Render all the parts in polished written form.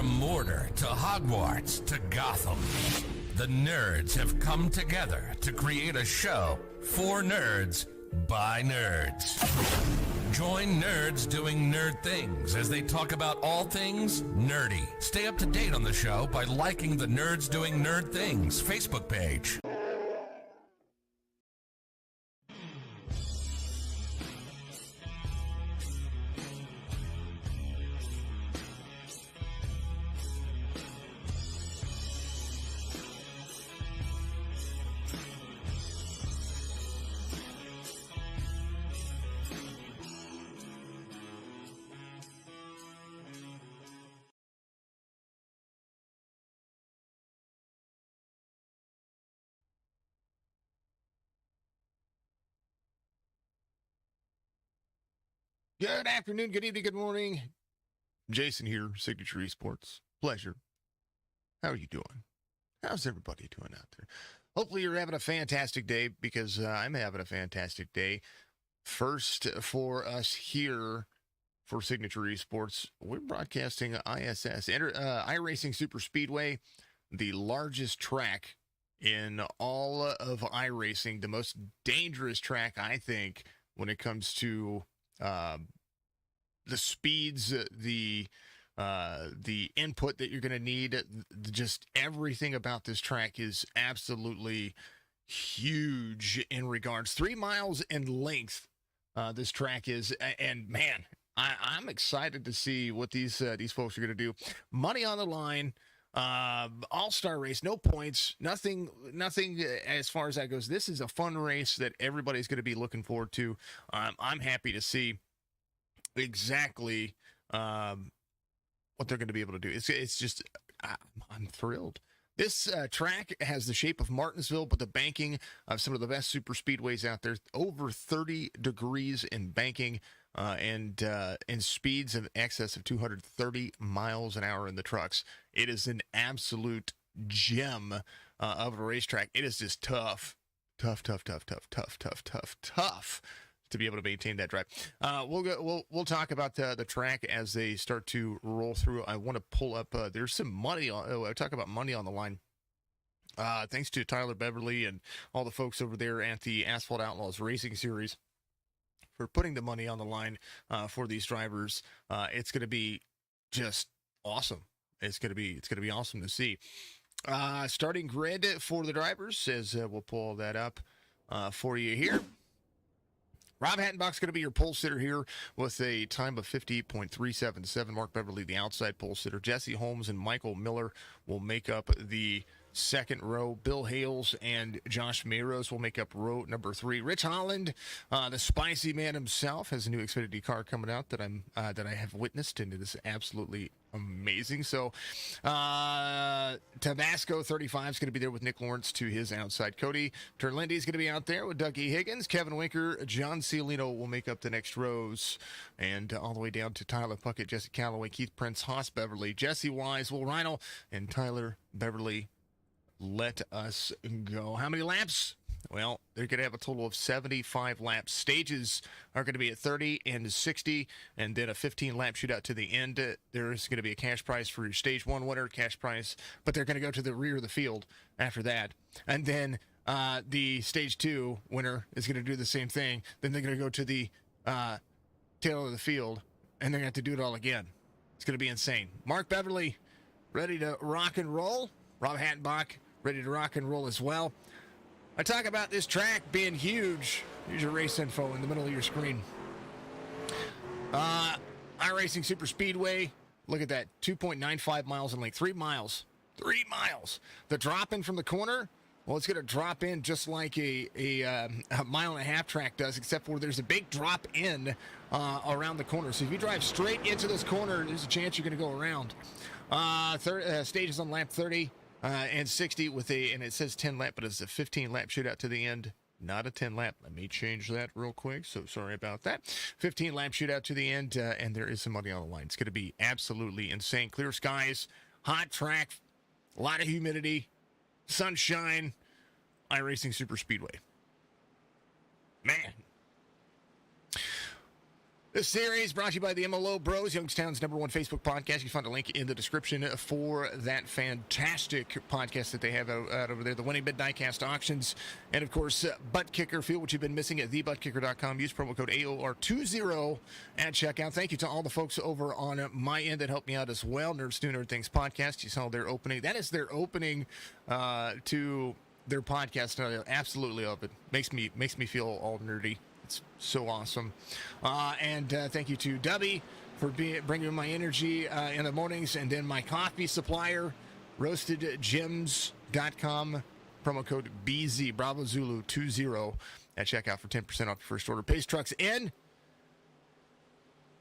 From Mordor to Hogwarts to Gotham, the nerds have come together to create a show for nerds by nerds. Join nerds doing nerd things as they talk about all things nerdy. Stay up to date on the show by liking the Nerds Doing Nerd Things Facebook page. Good afternoon, good evening, good morning. Jason here, Signature Esports. Pleasure. How are you doing? How's everybody doing out there? Hopefully you're having a fantastic day, because I'm having a fantastic day. First, for us here for Signature Esports, we're broadcasting ISS, iRacing Super Speedway, the largest track in all of iRacing, the most dangerous track, I think, when it comes to the speeds, the input that you're going to need. Just everything about this track is absolutely huge in regards. 3 miles in length, this track is, and man, I'm excited to see what these folks are going to do. Money on the line. All-star race, no points, nothing as far as that goes. This is a fun race that everybody's going to be looking forward to. I'm happy to see exactly what they're going to be able to do. It's just, I'm thrilled. This track has the shape of Martinsville, but the banking of some of the best super speedways out there. Over 30 degrees in banking, and in speeds in excess of 230 miles an hour in the trucks. It is an absolute gem of a racetrack. It is just tough to be able to maintain that drive. We'll talk about the track as they start to roll through. I want to pull up. There's some money on. I talk about money on the line. Thanks to Tyler Beverly and all the folks over there at the Asphalt Outlaws Racing Series for putting the money on the line for these drivers. It's going to be just awesome. It's going to be awesome to see. Starting grid for the drivers, as we'll pull that up for you here. Rob Hattenbach's going to be your pole sitter here with a time of 50.377. Mark Beverly, the outside pole sitter. Jesse Holmes and Michael Miller will make up the second row. Bill Hales and Josh Mayros will make up row number 3. Rich Holland, the spicy man himself, has a new Xfinity car coming out that I have witnessed, and it is absolutely amazing. So Tabasco 35 is going to be there with Nick Lawrence to his outside. Cody Terlindi is going to be out there with Dougie Higgins. Kevin Winker, John Ciolino will make up the next rows, and all the way down to Tyler Puckett, Jesse Galloway, Keith Prince, Haas Beverly, Jesse Wise, Will Rhino, and Tyler Beverly. Let us go. How many laps? Well, they're going to have a total of 75 laps. Stages are going to be at 30 and 60, and then a 15-lap shootout to the end. There's going to be a cash prize for your Stage 1 winner, cash prize, but they're going to go to the rear of the field after that. And then the Stage 2 winner is going to do the same thing. Then they're going to go to the tail of the field, and they're going to have to do it all again. It's going to be insane. Mark Beverly, ready to rock and roll. Rob Hattenbach, ready to rock and roll as well. I talk about this track being huge. Here's your race info in the middle of your screen. iRacing Super Speedway. Look at that. 2.95 miles in length. 3 miles. 3 miles. The drop in from the corner, well, it's going to drop in just like a mile and a half track does, except for there's a big drop in around the corner. So if you drive straight into this corner, there's a chance you're going to go around. Stages on lap 30. And 60 and it says 10 lap, but it's a 15 lap shootout to the end. Not a 10 lap. Let me change that real quick. So sorry about that. 15 lap shootout to the end, and there is some money on the line. It's going to be absolutely insane. Clear skies, hot track, a lot of humidity, sunshine. iRacing Super Speedway. Man. This series brought to you by the MLO Bros, Youngstown's #1 Facebook podcast. You can find a link in the description for that fantastic podcast that they have out over there, the Winning Bid Diecast Auctions. And, of course, Butt Kicker. Feel what you've been missing at thebuttkicker.com. Use promo code AOR20 at checkout. Thank you to all the folks over on my end that helped me out as well. Nerds Do Nerd Things podcast. You saw their opening. That is their opening to their podcast. I absolutely love it. Makes me feel all nerdy. It's so awesome. And thank you to Dubby for bringing my energy in the mornings. And then my coffee supplier, roastedgems.com, promo code BZ, Bravo Zulu 20 at checkout for 10% off your first order. Pace trucks in.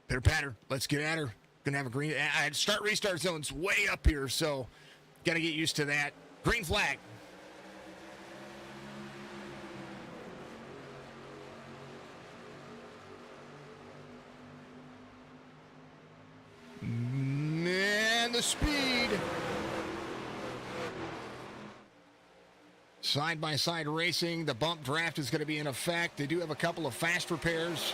Pitter patter. Let's get at her. Gonna have a green. Start restart zone's way up here, so got to get used to that. Green flag. Man, the speed. Side-by-side racing. The bump draft is going to be in effect. They do have a couple of fast repairs.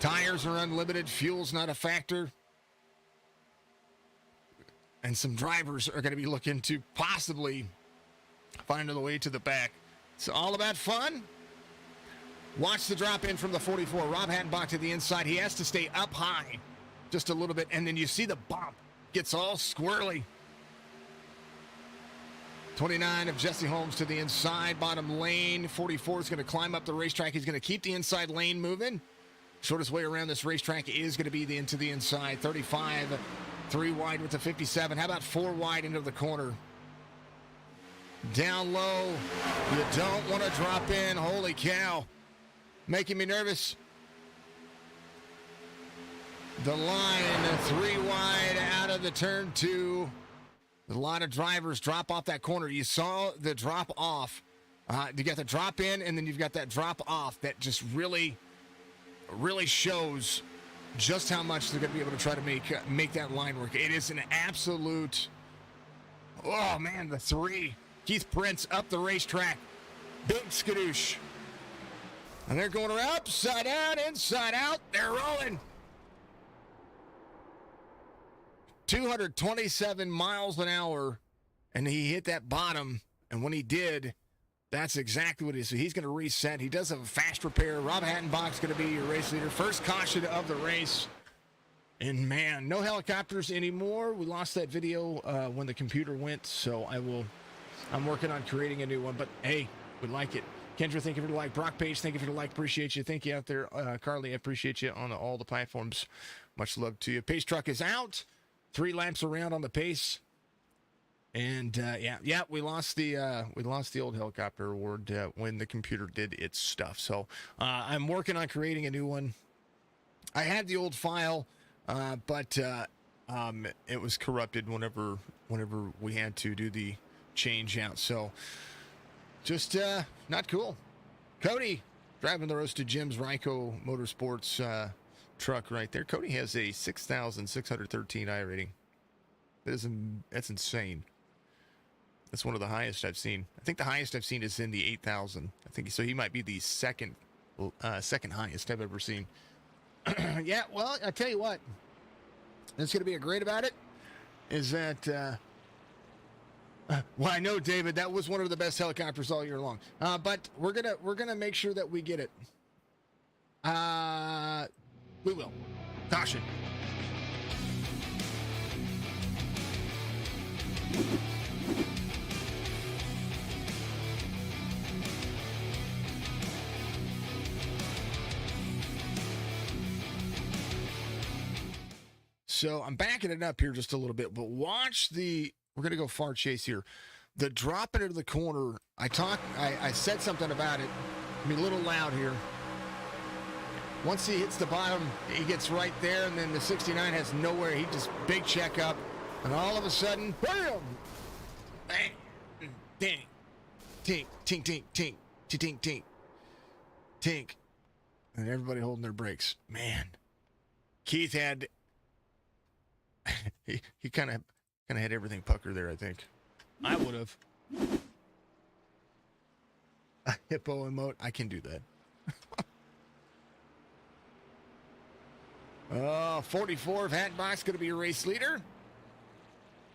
Tires are unlimited. Fuel's not a factor. And some drivers are going to be looking to possibly find their way to the back. It's all about fun. Watch the drop in from the 44. Rob Hattenbach to the inside. He has to stay up high just a little bit. And then you see the bump. Gets all squirrely. 29 of Jesse Holmes to the inside. Bottom lane. 44 is going to climb up the racetrack. He's going to keep the inside lane moving. Shortest way around this racetrack is going to be into the inside. 35. 3 wide with the 57. How about 4 wide into the corner? Down low. You don't want to drop in. Holy cow. Making me nervous. The line, 3 wide out of the turn 2. A lot of drivers drop off that corner. You saw the drop off. You got the drop in, and then you've got that drop off that just really shows just how much they're going to be able to try to make that line work. It is an absolute, oh man, the 3. Keith Prince up the racetrack. Big skadoosh. And they're going around, upside down, inside out. They're rolling. 227 miles an hour, and he hit that bottom. And when he did, that's exactly what it is. So he's going to reset. He does have a fast repair. Rob Hattenbach's going to be your race leader. First caution of the race. And, man, no helicopters anymore. We lost that video when the computer went, so I'm working on creating a new one. But, hey, we like it. Kendra, thank you for the like. Brock Page, thank you for the like. Appreciate you. Thank you out there. Carly, I appreciate you on all the platforms. Much love to you. Pace truck is out. 3 laps around on the pace. And, we lost the old helicopter award when the computer did its stuff. So I'm working on creating a new one. I had the old file, but it was corrupted whenever we had to do the change out. So just not cool. Cody driving the Roasted Gems Ryko Motorsports truck right there. Cody has a 6,613 I rating. That's insane. That's one of the highest I've seen. I think the highest I've seen is in the 8,000. I think so. He might be the second highest I've ever seen. Yeah, well, I tell you what, that's going to be great about it is that. Well, I know, David, that was one of the best helicopters all year long. But we're gonna make sure that we get it. We will. Caution. So I'm backing it up here just a little bit, but watch we're going to go far chase here. The drop into the corner, I said something about it. I mean, a little loud here. Once he hits the bottom, he gets right there, and then the 69 has nowhere. He just big check up, and all of a sudden, bam! Bang! Ding! Tink, tink, tink, tink, tink, tink, tink. And everybody holding their brakes. Man. Keith had... he kind of had everything puckered there, I think. I would have. A hippo emote. I can do that. 44 of Hatbox going to be your race leader.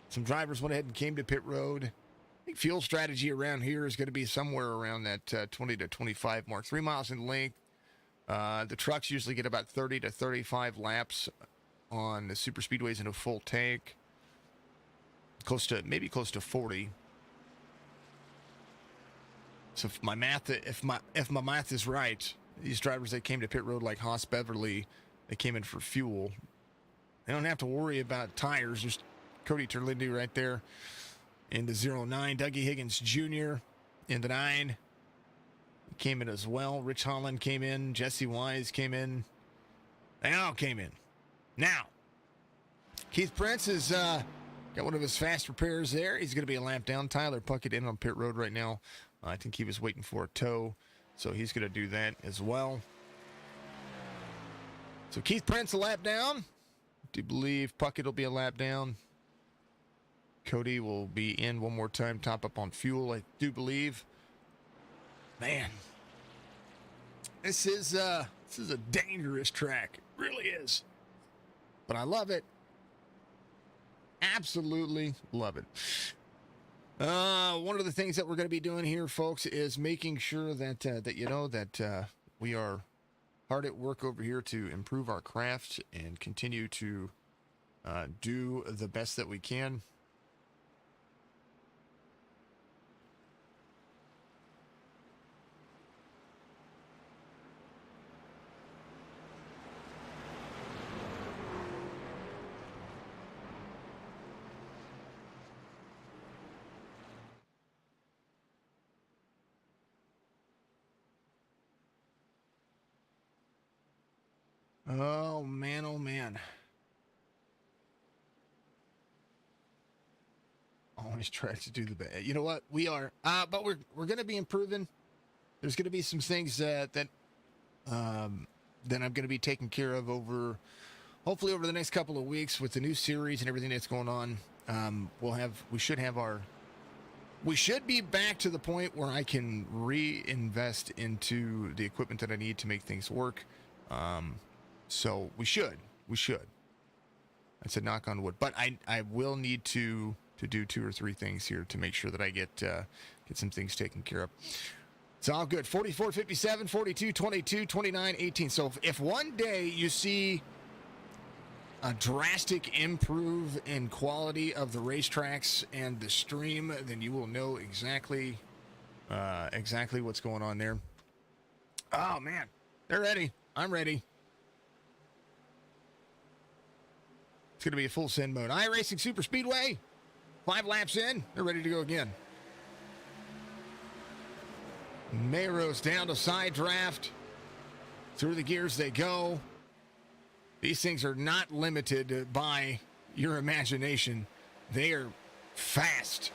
Some drivers went ahead and came to pit road. I think fuel strategy around here is going to be somewhere around that 20 to 25 mark. 3 miles in length. The trucks usually get about 30 to 35 laps on the super speedways in a full tank. Maybe close to 40. So if my math is right, these drivers that came to pit road like Haas Beverly, they came in for fuel. They don't have to worry about tires. There's Cody Terlindi right there in the 09. Dougie Higgins Jr. in the 9. Came in as well. Rich Holland came in. Jesse Wise came in. They all came in. Now, Keith Prince has got one of his fast repairs there. He's going to be a lap down. Tyler Puckett in on pit road right now. I think he was waiting for a tow, so he's going to do that as well. So Keith Prince a lap down. Do you believe Puckett will be a lap down? Cody will be in one more time, top up on fuel, I do believe. Man, this is a dangerous track. It really is. But I love it. Absolutely love it. One of the things that we're going to be doing here, folks, is making sure that we are hard at work over here to improve our craft and continue to do the best that we can. Oh, man, oh, man. Always try to do the best. You know what? We are. But we're going to be improving. There's going to be some things that I'm going to be taking care of hopefully over the next couple of weeks with the new series and everything that's going on. We should be back to the point where I can reinvest into the equipment that I need to make things work. So we should. That's a knock on wood. But I will need to do 2 or 3 things here to make sure that I get some things taken care of. It's all good. 44, 57, 42, 22, 29, 18. So if one day you see a drastic improve in quality of the racetracks and the stream, then you will know exactly what's going on there. Oh, man. They're ready. I'm ready. It's going to be a full send mode. iRacing Super Speedway. 5 laps in. They're ready to go again. Mayros down to side draft. Through the gears they go. These things are not limited by your imagination. They are fast.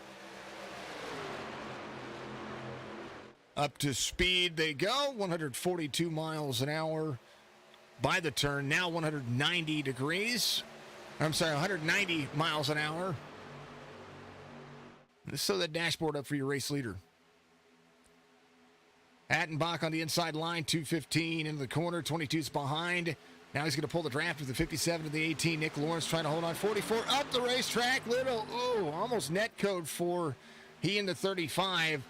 Up to speed they go. 142 miles an hour by the turn. Now 190 degrees. I'm sorry, 190 miles an hour. Let's throw that dashboard up for your race leader. Attenbach on the inside line, 215 into the corner, 22's behind. Now he's going to pull the draft with the 57 to the 18. Nick Lawrence trying to hold on, 44 up the racetrack. Almost net code for he in the 35.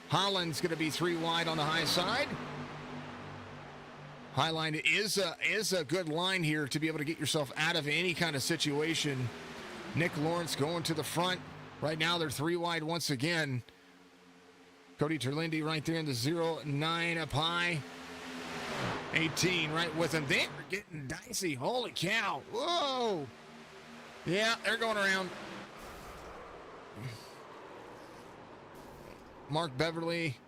Holland's going to be 3 wide on the high side. High line is a good line here to be able to get yourself out of any kind of situation. Nick Lawrence going to the front. Right now they're 3 wide once again. Cody Terlindi right there in the 09 up high. 18 right with him. They're getting dicey. Holy cow. Whoa. Yeah, they're going around. Mark Beverly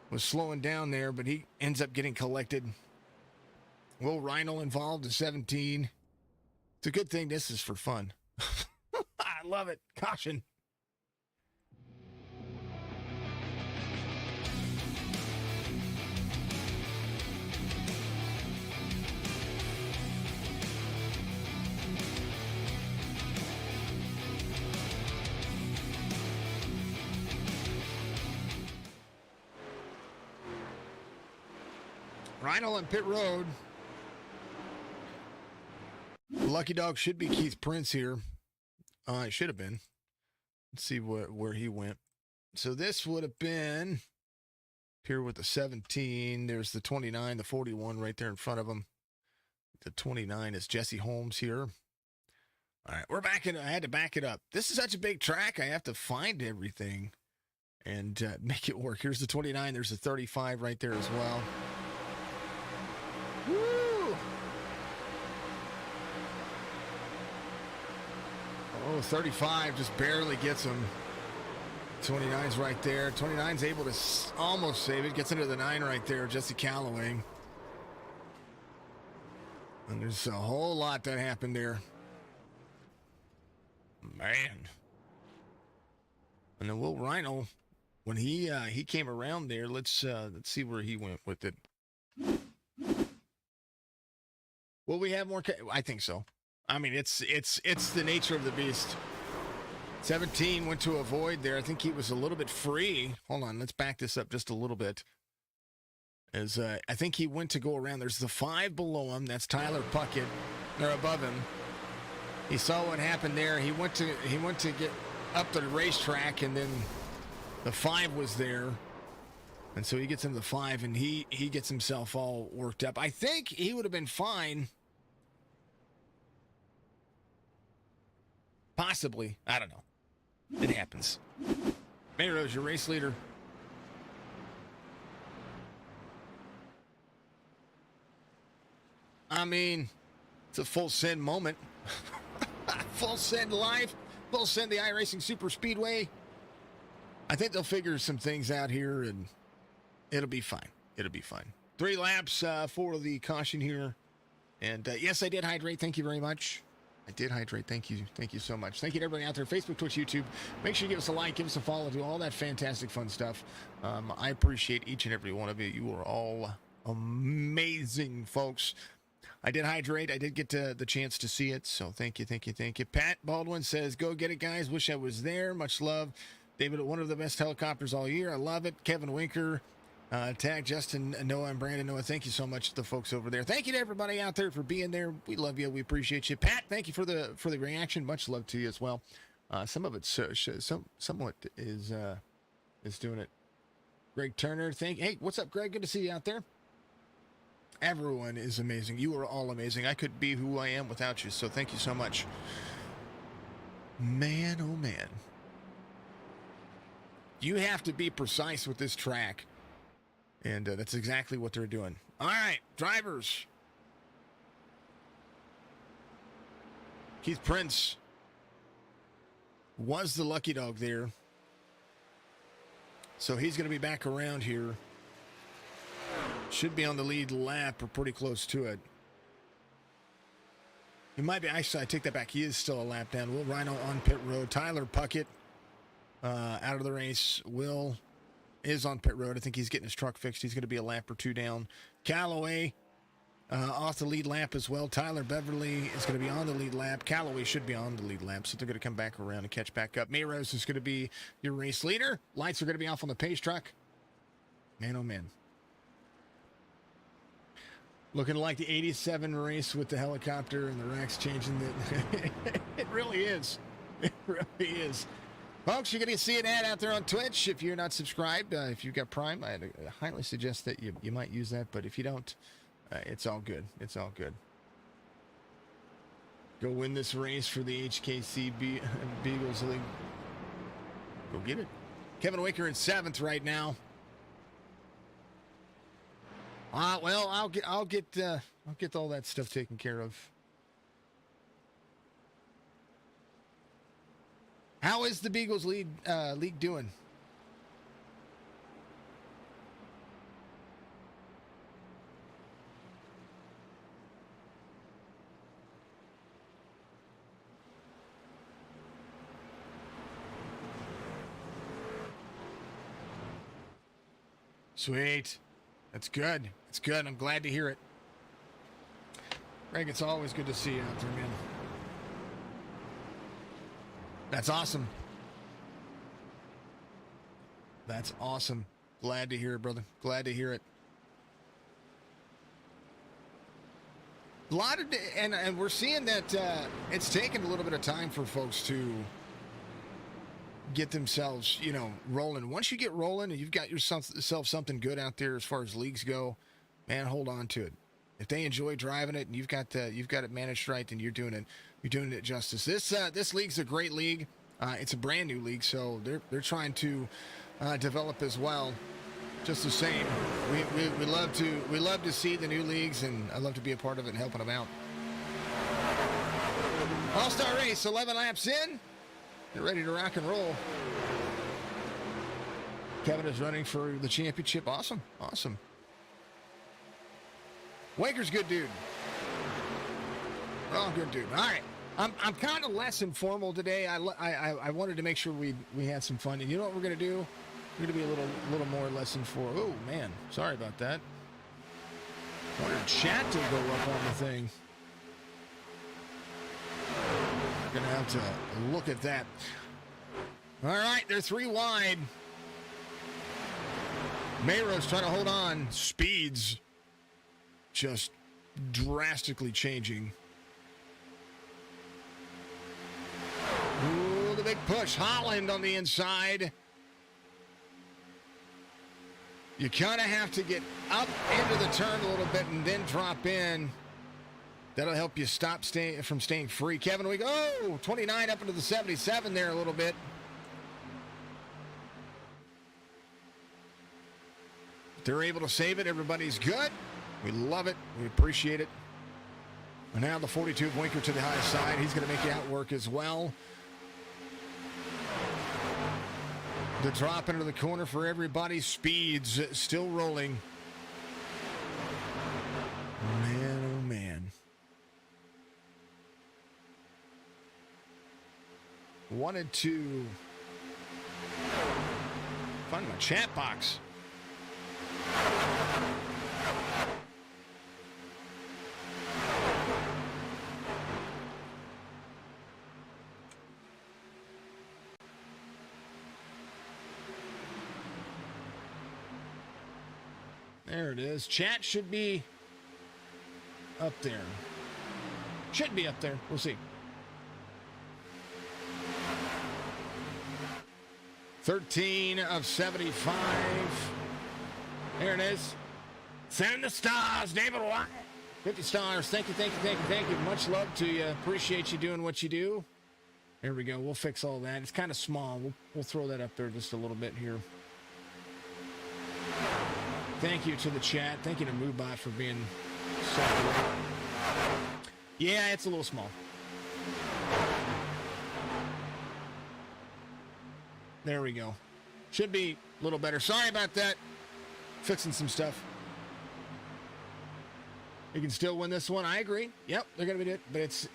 was slowing down there, but he ends up getting collected. Will Reinl involved in 17. It's a good thing this is for fun. I love it. Caution. Reinl and pit road. lucky dog should be Keith Prince here. It should have been. Let's see where he went. So this would have been here with the 17. There's the 29, the 41 right there in front of him. The 29 is Jesse Holmes here. All right, we're backing. I had to back it up. This is such a big track. I have to find everything and make it work. Here's the 29. There's the 35 right there as well. Woo! Oh, 35 just barely gets him. 29's right there. 29's able to almost save it. Gets into the 9 right there. Jess Galloway. And there's a whole lot that happened there. Man. And then Will Rhino, when he came around there, let's see where he went with it. Will we have more? I think so. I mean, it's the nature of the beast. 17 went to a void there. I think he was a little bit free. Hold on, let's back this up just a little bit. As I think he went to go around. There's the 5 below him. That's Tyler Puckett. They're above him. He saw what happened there. He went to get up to the racetrack, and then the 5 was there. And so he gets into the 5, and he gets himself all worked up. I think he would have been fine. Possibly. I don't know. It happens. Mayros, your race leader. I mean, it's a full send moment. Full send live. Full send the iRacing Super Speedway. I think they'll figure some things out here, and it'll be fine. It'll be fine. 3 laps for the caution here. And yes, I did hydrate. Thank you very much. I did hydrate. Thank you. Thank you so much. Thank you to everybody out there. Facebook, Twitch, YouTube. Make sure you give us a like, give us a follow, do all that fantastic fun stuff. I appreciate each and every one of you. You are all amazing, folks. I did hydrate. I did get the chance to see it. So thank you, thank you, thank you. Pat Baldwin says, go get it, guys. Wish I was there. Much love. David, one of the best helicopters all year. I love it. Kevin Winker. Tag Justin, Noah, and Brandon. Noah, thank you so much to the folks over there. Thank you to everybody out there for being there. We love you. We appreciate you. Pat, thank you for the reaction. Much love to you as well. Some of it somewhat is doing it. Greg Turner, hey, what's up, Greg? Good to see you out there. Everyone is amazing. You are all amazing. I could be who I am without you, so thank you so much. Man, oh man. You have to be precise with this track. And that's exactly what they're doing. All right, drivers. Keith Prince was the lucky dog there. So he's going to be back around here. Should be on the lead lap or pretty close to it. He might be. Actually, I take that back. He is still a lap down. Will Rhino on pit road. Tyler Puckett out of the race. Will is on pit road. I think he's getting his truck fixed. He's going to be a lap or 2 down. Callaway off the lead lap as well. Tyler Beverly is going to be on the lead lap. Callaway should be on the lead lap, so they're going to come back around and catch back up. Mayros is going to be your race leader. Lights are going to be off on the pace truck. Man, oh man. Looking like the 87 race with the helicopter and the racks changing. It really is. It really is. Folks, you're going to see an ad out there on Twitch. If you're not subscribed, if you've got Prime, I highly suggest that you might use that. But if you don't, it's all good. It's all good. Go win this race for the HKC Beagles League. Go get it. Kevin Winker in 7th right now. Well, I'll get all that stuff taken care of. How is the Beagles league doing? Sweet. That's good. That's good. I'm glad to hear it. Greg, it's always good to see you out there, man. That's awesome. That's awesome. Glad to hear it, brother. Glad to hear it. A lot of, and we're seeing that it's taken a little bit of time for folks to get themselves, rolling. Once you get rolling and you've got yourself something good out there as far as leagues go, man, hold on to it. If they enjoy driving it and you've got it managed right, then you're doing it justice. This league's a great league. It's a brand new league, so they're trying to develop as well. Just the same, we love to see the new leagues, and I love to be a part of it and helping them out. All-Star race, 11 laps in. They're ready to rock and roll. Kevin is running for the championship. Awesome. Waker's good dude. Oh, good dude. All right. I'm kind of less informal today. I wanted to make sure we had some fun. And you know what we're going to do? We're going to be a little more less informal. Oh, man. Sorry about that. I wanted chat to go up on the thing. We're going to have to look at that. All right. They're 3 wide. Mayro's trying to hold on. Speeds just drastically changing. Ooh, the big push. Holland on the inside. You kind of have to get up into the turn a little bit and then drop in. That'll help you stop from staying free. Kevin, we go 29 up into the 77 there a little bit. They're able to save it. Everybody's good. We love it. We appreciate it. And now the 42 of Winker to the high side. He's going to make you outwork as well. The drop into the corner for everybody. Speeds still rolling. Man, oh man. Wanted to find my chat box. There it is. Chat should be up there. Should be up there. We'll see. 13 of 75. There it is. Send the stars, David White. 50 stars. Thank you. Much love to you. Appreciate you doing what you do. There we go. We'll fix all that. It's kind of small. We'll throw that up there just a little bit here. Thank you to the chat. Thank you to MoveBot for being so great. Yeah, it's a little small. There we go. Should be a little better. Sorry about that. Fixing some stuff. You can still win this one. I agree. Yep, they're going to be it, but it's...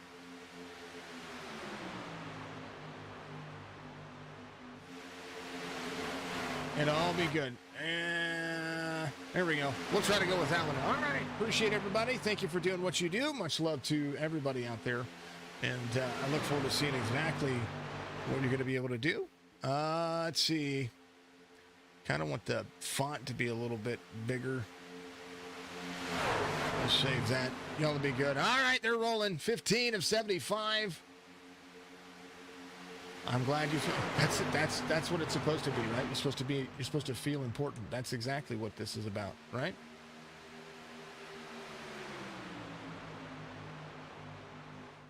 It'll all be good. There we go. We'll try to go with that one. All right. Appreciate everybody. Thank you for doing what you do. Much love to everybody out there. And I look forward to seeing exactly what you're going to be able to do. Let's see. Kind of want the font to be a little bit bigger. Let's save that. Y'all will be good. All right. They're rolling. 15 of 75. I'm glad you feel that's what it's supposed to be, right? You're supposed to feel important. That's exactly what this is about, right?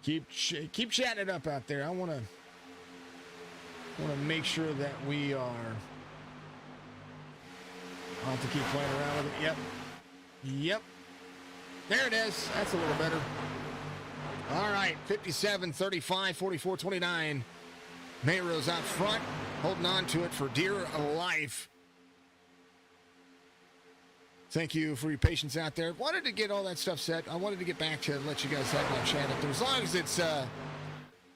Keep chatting it up out there. I want to make sure that we are. I'll have to keep playing around with it. Yep. There it is. That's a little better. All right, 57, 35, 44, 29. Mayro's out front, holding on to it for dear life. Thank you for your patience out there. Wanted to get all that stuff set. I wanted to get back to let you guys have my chat up there. As long as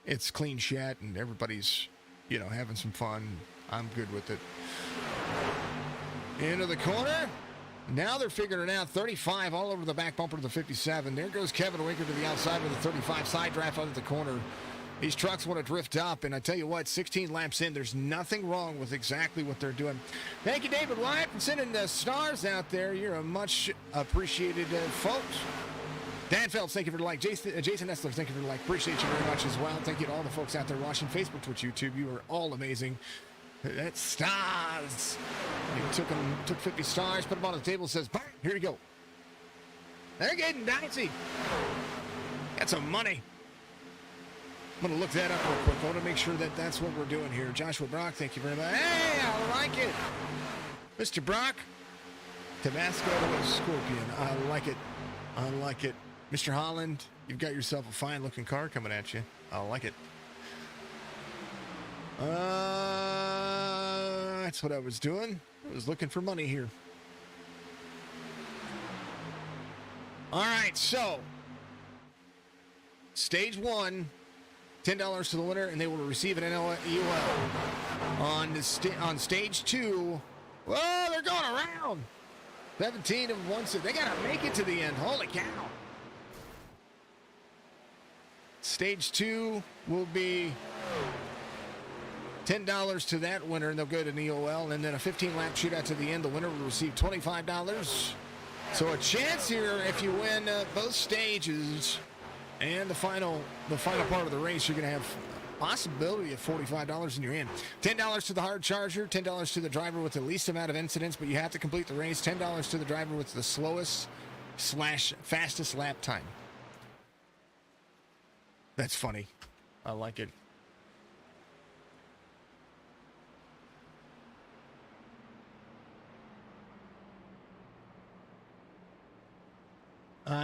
it's clean chat and everybody's, having some fun, I'm good with it. Into the corner. Now they're figuring it out. 35 all over the back bumper to the 57. There goes Kevin Winker to the outside with the 35. Side draft out of the corner. These trucks want to drift up, and I tell you what, 16 laps in, there's nothing wrong with exactly what they're doing. Thank you, David White, for sending the stars out there. You're a much appreciated folks. Dan Phelps, thank you for the like. Jason Essler, thank you for the like. Appreciate you very much as well. Thank you to all the folks out there watching Facebook, Twitch, YouTube. You are all amazing. That's stars. You took 50 stars, put them on the table, says, bang, here you go. They're getting dicey. Got some money. I'm going to look that up real quick. I want to make sure that that's what we're doing here. Joshua Brock, thank you very much. Hey, I like it. Mr. Brock, Tabasco Scorpion. I like it. I like it. Mr. Holland, you've got yourself a fine-looking car coming at you. I like it. That's what I was doing. I was looking for money here. All right, so stage 1, $10 to the winner, and they will receive an EUL. On stage 2, whoa, they're going around. 17 of 1. They got to make it to the end. Holy cow. Stage 2 will be $10 to that winner, and they'll go to an EOL, and then a 15-lap shootout to the end. The winner will receive $25. So a chance here if you win both stages and the final part of the race, you're going to have a possibility of $45 in your hand. $10 to the hard charger, $10 to the driver with the least amount of incidents, but you have to complete the race. $10 to the driver with the slowest / fastest lap time. That's funny. I like it.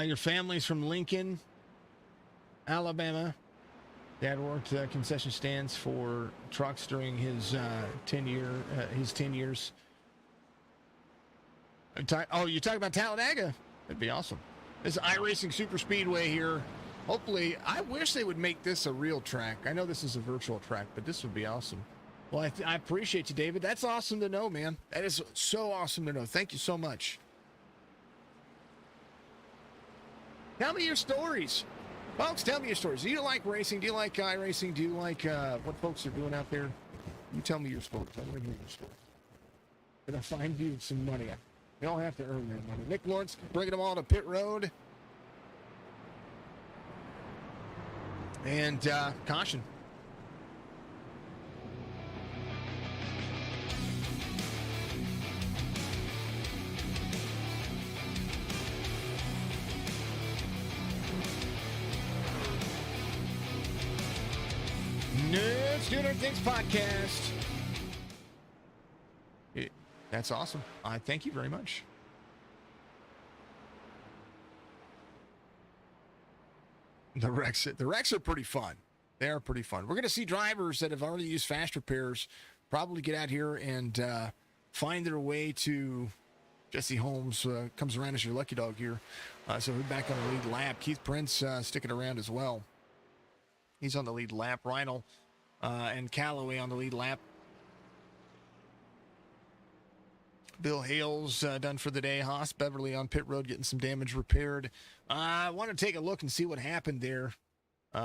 Your family's from Lincoln, Alabama. Dad worked concession stands for trucks during his 10 years. Oh, you're talking about Talladega? That'd be awesome. This is iRacing Super Speedway here. Hopefully, I wish they would make this a real track. I know this is a virtual track, but this would be awesome. Well, I appreciate you, David. That's awesome to know, man. That is so awesome to know. Thank you so much. Tell me your stories. Folks, tell me your stories. Do you like racing? Do you like iRacing? Do you like what folks are doing out there? You tell me your stories. I want to hear your stories. Can I find you some money? You don't have to earn that money. Nick Lawrence bringing them all to pit road. And caution. Nerds Doing Our Things podcast. That's awesome. I thank you very much. The wrecks are pretty fun. They are pretty fun. We're going to see drivers that have already used fast repairs probably get out here and find their way to Jesse Holmes. Comes around as your lucky dog here. So we're back on the lead lap. Keith Prince sticking around as well. He's on the lead lap. Reinl and Calloway on the lead lap. Bill Hales done for the day. Haas Beverly on pit road getting some damage repaired. I want to take a look and see what happened there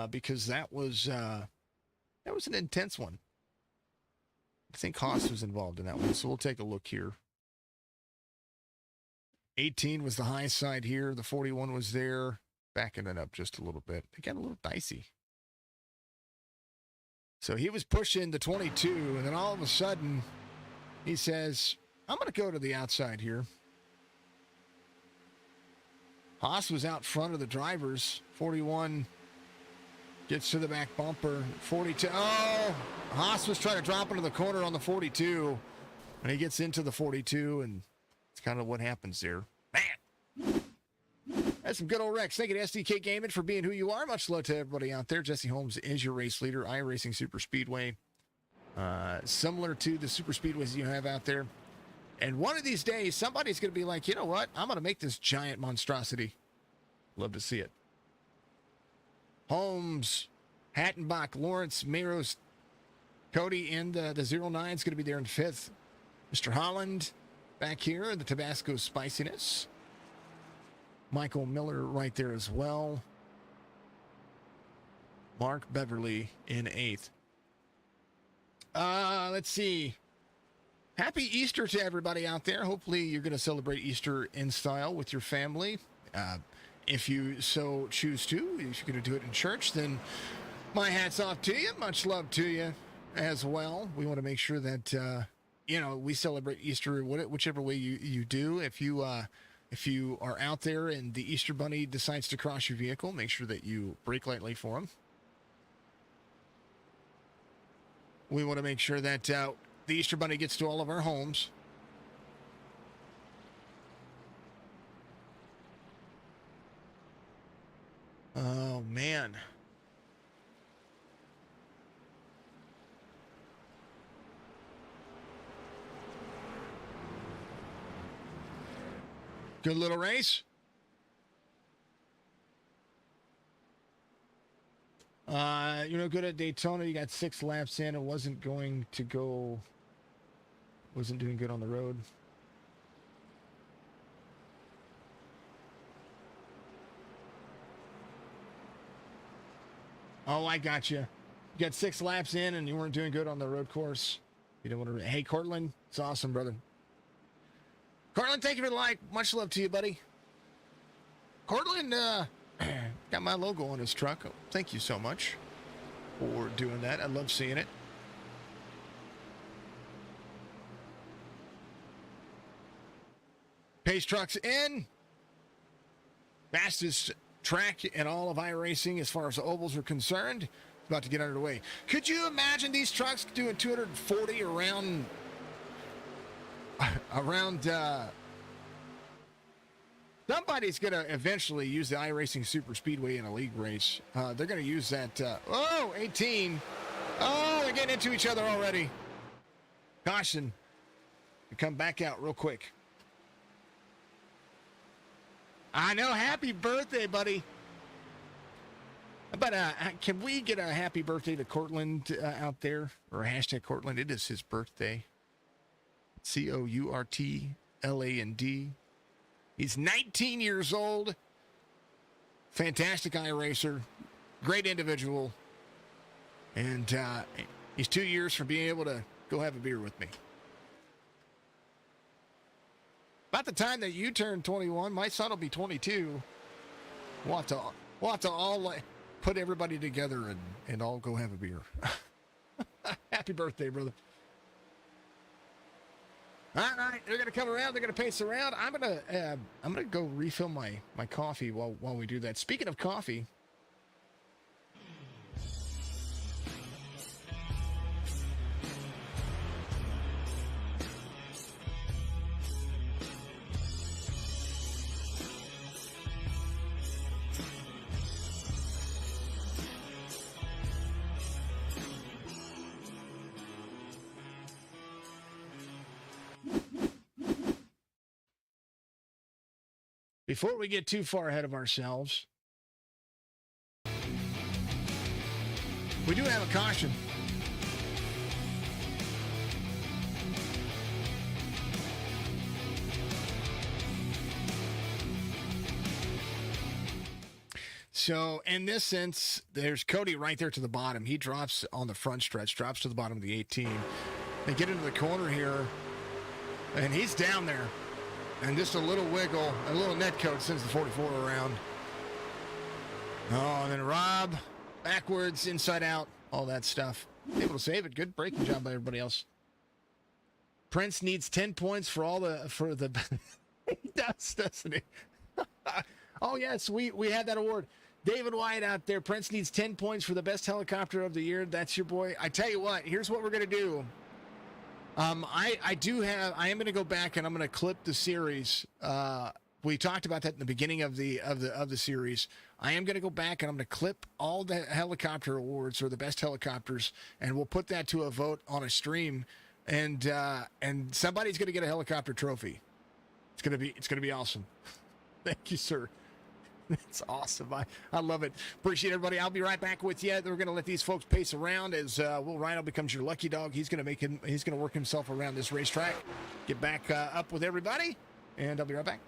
because that was an intense one. I think Haas was involved in that one, so we'll take a look here. 18 was the high side here. The 41 was there. Backing it up just a little bit. It got a little dicey. So he was pushing the 22, and then all of a sudden he says, I'm going to go to the outside here. Haas was out front of the drivers. 41 gets to the back bumper. 42. Oh, Haas was trying to drop into the corner on the 42. And he gets into the 42, and it's kind of what happens there. Man. That's some good old wrecks. Thank you to SDK Gaming for being who you are. Much love to everybody out there. Jesse Holmes is your race leader. iRacing Super Speedway. Similar to the super speedways you have out there. And one of these days, somebody's going to be like, you know what? I'm going to make this giant monstrosity. Love to see it. Holmes, Hattenbach, Lawrence, Maros, Cody, and the 09 is going to be there in 5th. Mr. Holland back here, the Tabasco Spiciness. Michael Miller right there as well. Mark Beverly in 8th. Let's see. Happy Easter to everybody out there. Hopefully you're going to celebrate Easter in style with your family. If you so choose to, if you're going to do it in church, then my hat's off to you. Much love to you as well. We want to make sure that, we celebrate Easter whichever way you do. If you are out there and the Easter Bunny decides to cross your vehicle, make sure that you brake lightly for him. We want to make sure that the Easter Bunny gets to all of our homes. Oh, man. Good little race. Good at Daytona. You got 6 laps in. It wasn't doing good on the road. Oh, I got you. You got 6 laps in and you weren't doing good on the road course. You don't want to. Hey, Cortland, it's awesome, brother. Cortland, thank you for the like. Much love to you, buddy. Cortland got my logo on his truck. Oh, thank you so much for doing that. I love seeing it. Pace trucks in. Fastest track in all of iRacing as far as the ovals are concerned. About to get underway. Could you imagine these trucks doing 240 around somebody's going to eventually use the iRacing Super Speedway in a league race. They're going to use that. 18. Oh, they're getting into each other already. Caution. Come back out real quick. I know. Happy birthday, buddy. But can we get a happy birthday to Cortland out there? Or a hashtag Cortland. It is his birthday. Courtland. He's 19 years old. Fantastic iRacer. Great individual. And he's 2 years from being able to go have a beer with me. About the time that you turn 21, my son will be 22. We'll have to all put everybody together and all go have a beer. Happy birthday, brother. All right, they're gonna come around. They're gonna pace around. I'm gonna go refill my coffee while we do that. Speaking of coffee, before we get too far ahead of ourselves, we do have a caution. So in this sense, there's Cody right there to the bottom. He drops on the front stretch, drops to the bottom of the 18. They get into the corner here, and he's down there. And just a little wiggle, a little net coat sends the 44 around. Oh, and then Rob, backwards, inside out, all that stuff. Able to save it. Good braking job by everybody else. Prince needs 10 points for the he does, doesn't he? Oh, yes, we had that award. David White out there. Prince needs 10 points for the best helicopter of the year. That's your boy. I tell you what, here's what we're going to do. I am going to go back and I'm going to clip the series. We talked about that in the beginning of the series. I am going to go back and I'm going to clip all the helicopter awards or the best helicopters, and we'll put that to a vote on a stream, and somebody's going to get a helicopter trophy. It's going to be awesome. Thank you, sir. That's awesome. I love it. Appreciate everybody. I'll be right back with you. We're going to let these folks pace around as Will Rhino becomes your lucky dog. He's going to work himself around this racetrack. Get back up with everybody, and I'll be right back.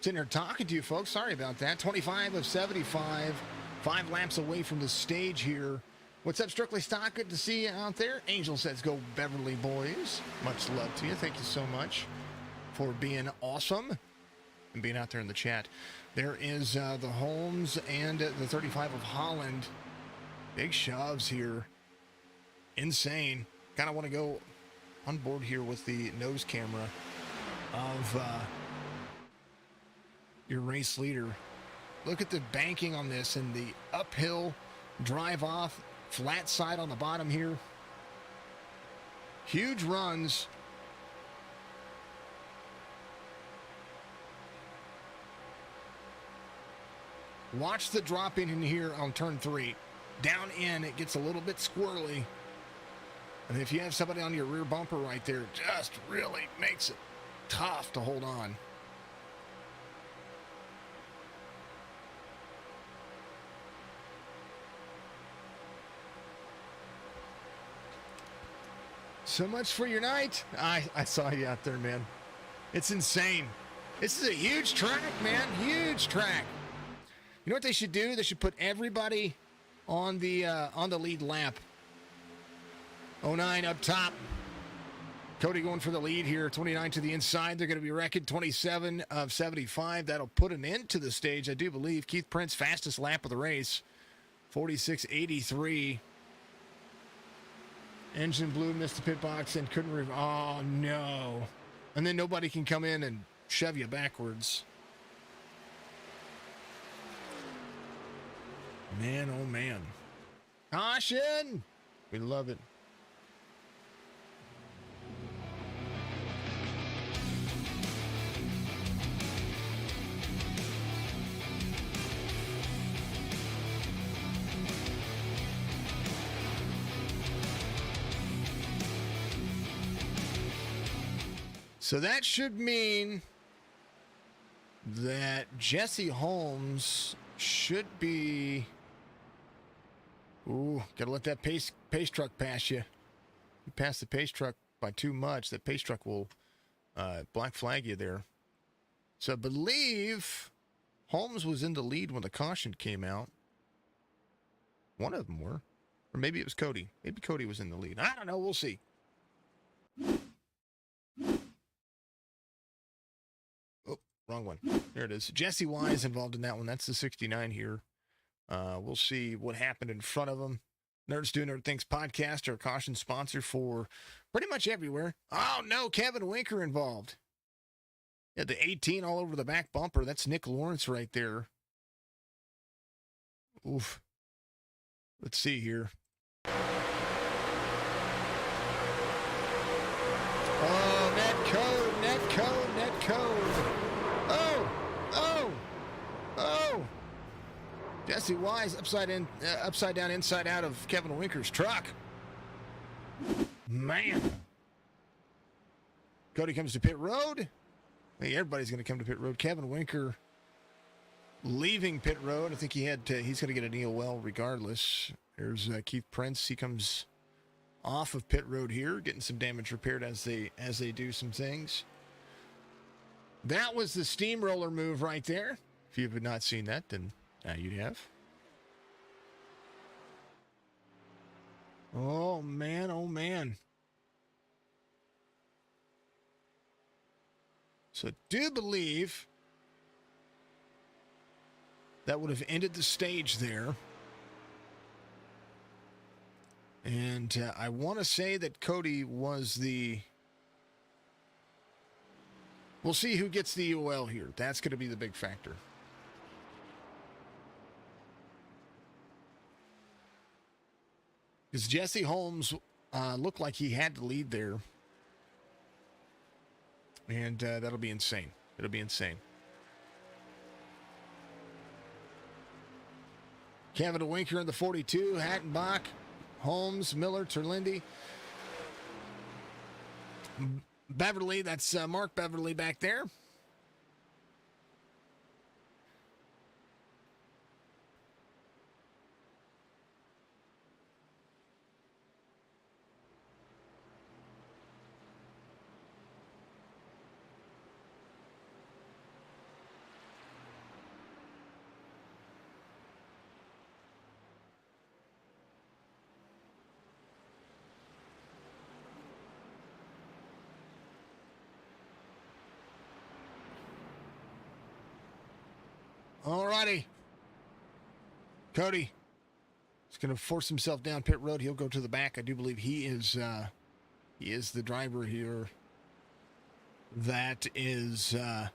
Sitting here talking to you folks. Sorry about that. 25 of 75. 5 laps away from the stage here. What's up, Strictly Stock? Good to see you out there. Angel says, go Beverly boys. Much love to you. Thank you so much for being awesome and being out there in the chat. There is the Holmes and the 35 of Holland. Big shoves here. Insane. Kind of want to go on board here with the nose camera of your race leader. Look at the banking on this and the uphill drive off, flat side on the bottom here. Huge runs. Watch the drop in here on turn 3. Down in, it gets a little bit squirrely. And if you have somebody on your rear bumper right there, it just really makes it tough to hold on. So much for your night. I saw you out there, man. It's insane. This is a huge track, man. Huge track. You know what they should do? They should put everybody on the lead lap. 09 up top. Cody going for the lead here. 29 to the inside. They're going to be wrecking 27 of 75. That'll put an end to the stage, I do believe. Keith Prince, fastest lap of the race. 46.83. Engine blew, missed the pit box, and couldn't... Oh, no. And then nobody can come in and shove you backwards. Man, oh, man. Caution! We love it. So that should mean that Jesse Holmes should be... Ooh, gotta let that pace truck pass you. You pass the pace truck by too much, that pace truck will black flag you there. So I believe Holmes was in the lead when the caution came out. One of them were. Or maybe it was Cody. Maybe Cody was in the lead. I don't know. We'll see. Wrong one. There it is. Jesse Wise involved in that one. That's the 69 here. We'll see what happened in front of him. Nerds Do Nerd Things podcast, our caution sponsor for pretty much everywhere. Oh, no, Kevin Winker involved. Yeah, the 18 all over the back bumper. That's Nick Lawrence right there. Oof. Let's see here. Oh, net code, net code, net code. Oh! Jesse Wise upside down, inside out of Kevin Winker's truck. Man. Cody comes to pit road. Hey, everybody's going to come to pit road. Kevin Winker leaving pit road. I think he's going to get an EOL regardless. There's Keith Prince. He comes off of pit road here, getting some damage repaired as they do some things. That was the steamroller move right there. If you have not seen that, then now you have. Oh, man. Oh, man. So I do believe that would have ended the stage there. And I want to say that Cody was the... We'll see who gets the UL here. That's going to be the big factor. Because Jesse Holmes looked like he had the lead there. And that'll be insane. It'll be insane. Kevin Winker in the 42. Hattenbach, Holmes, Miller, Terlindi. Beverly, that's Mark Beverly back there. All righty. Cody is going to force himself down pit road. He'll go to the back. I do believe he is the driver here that is going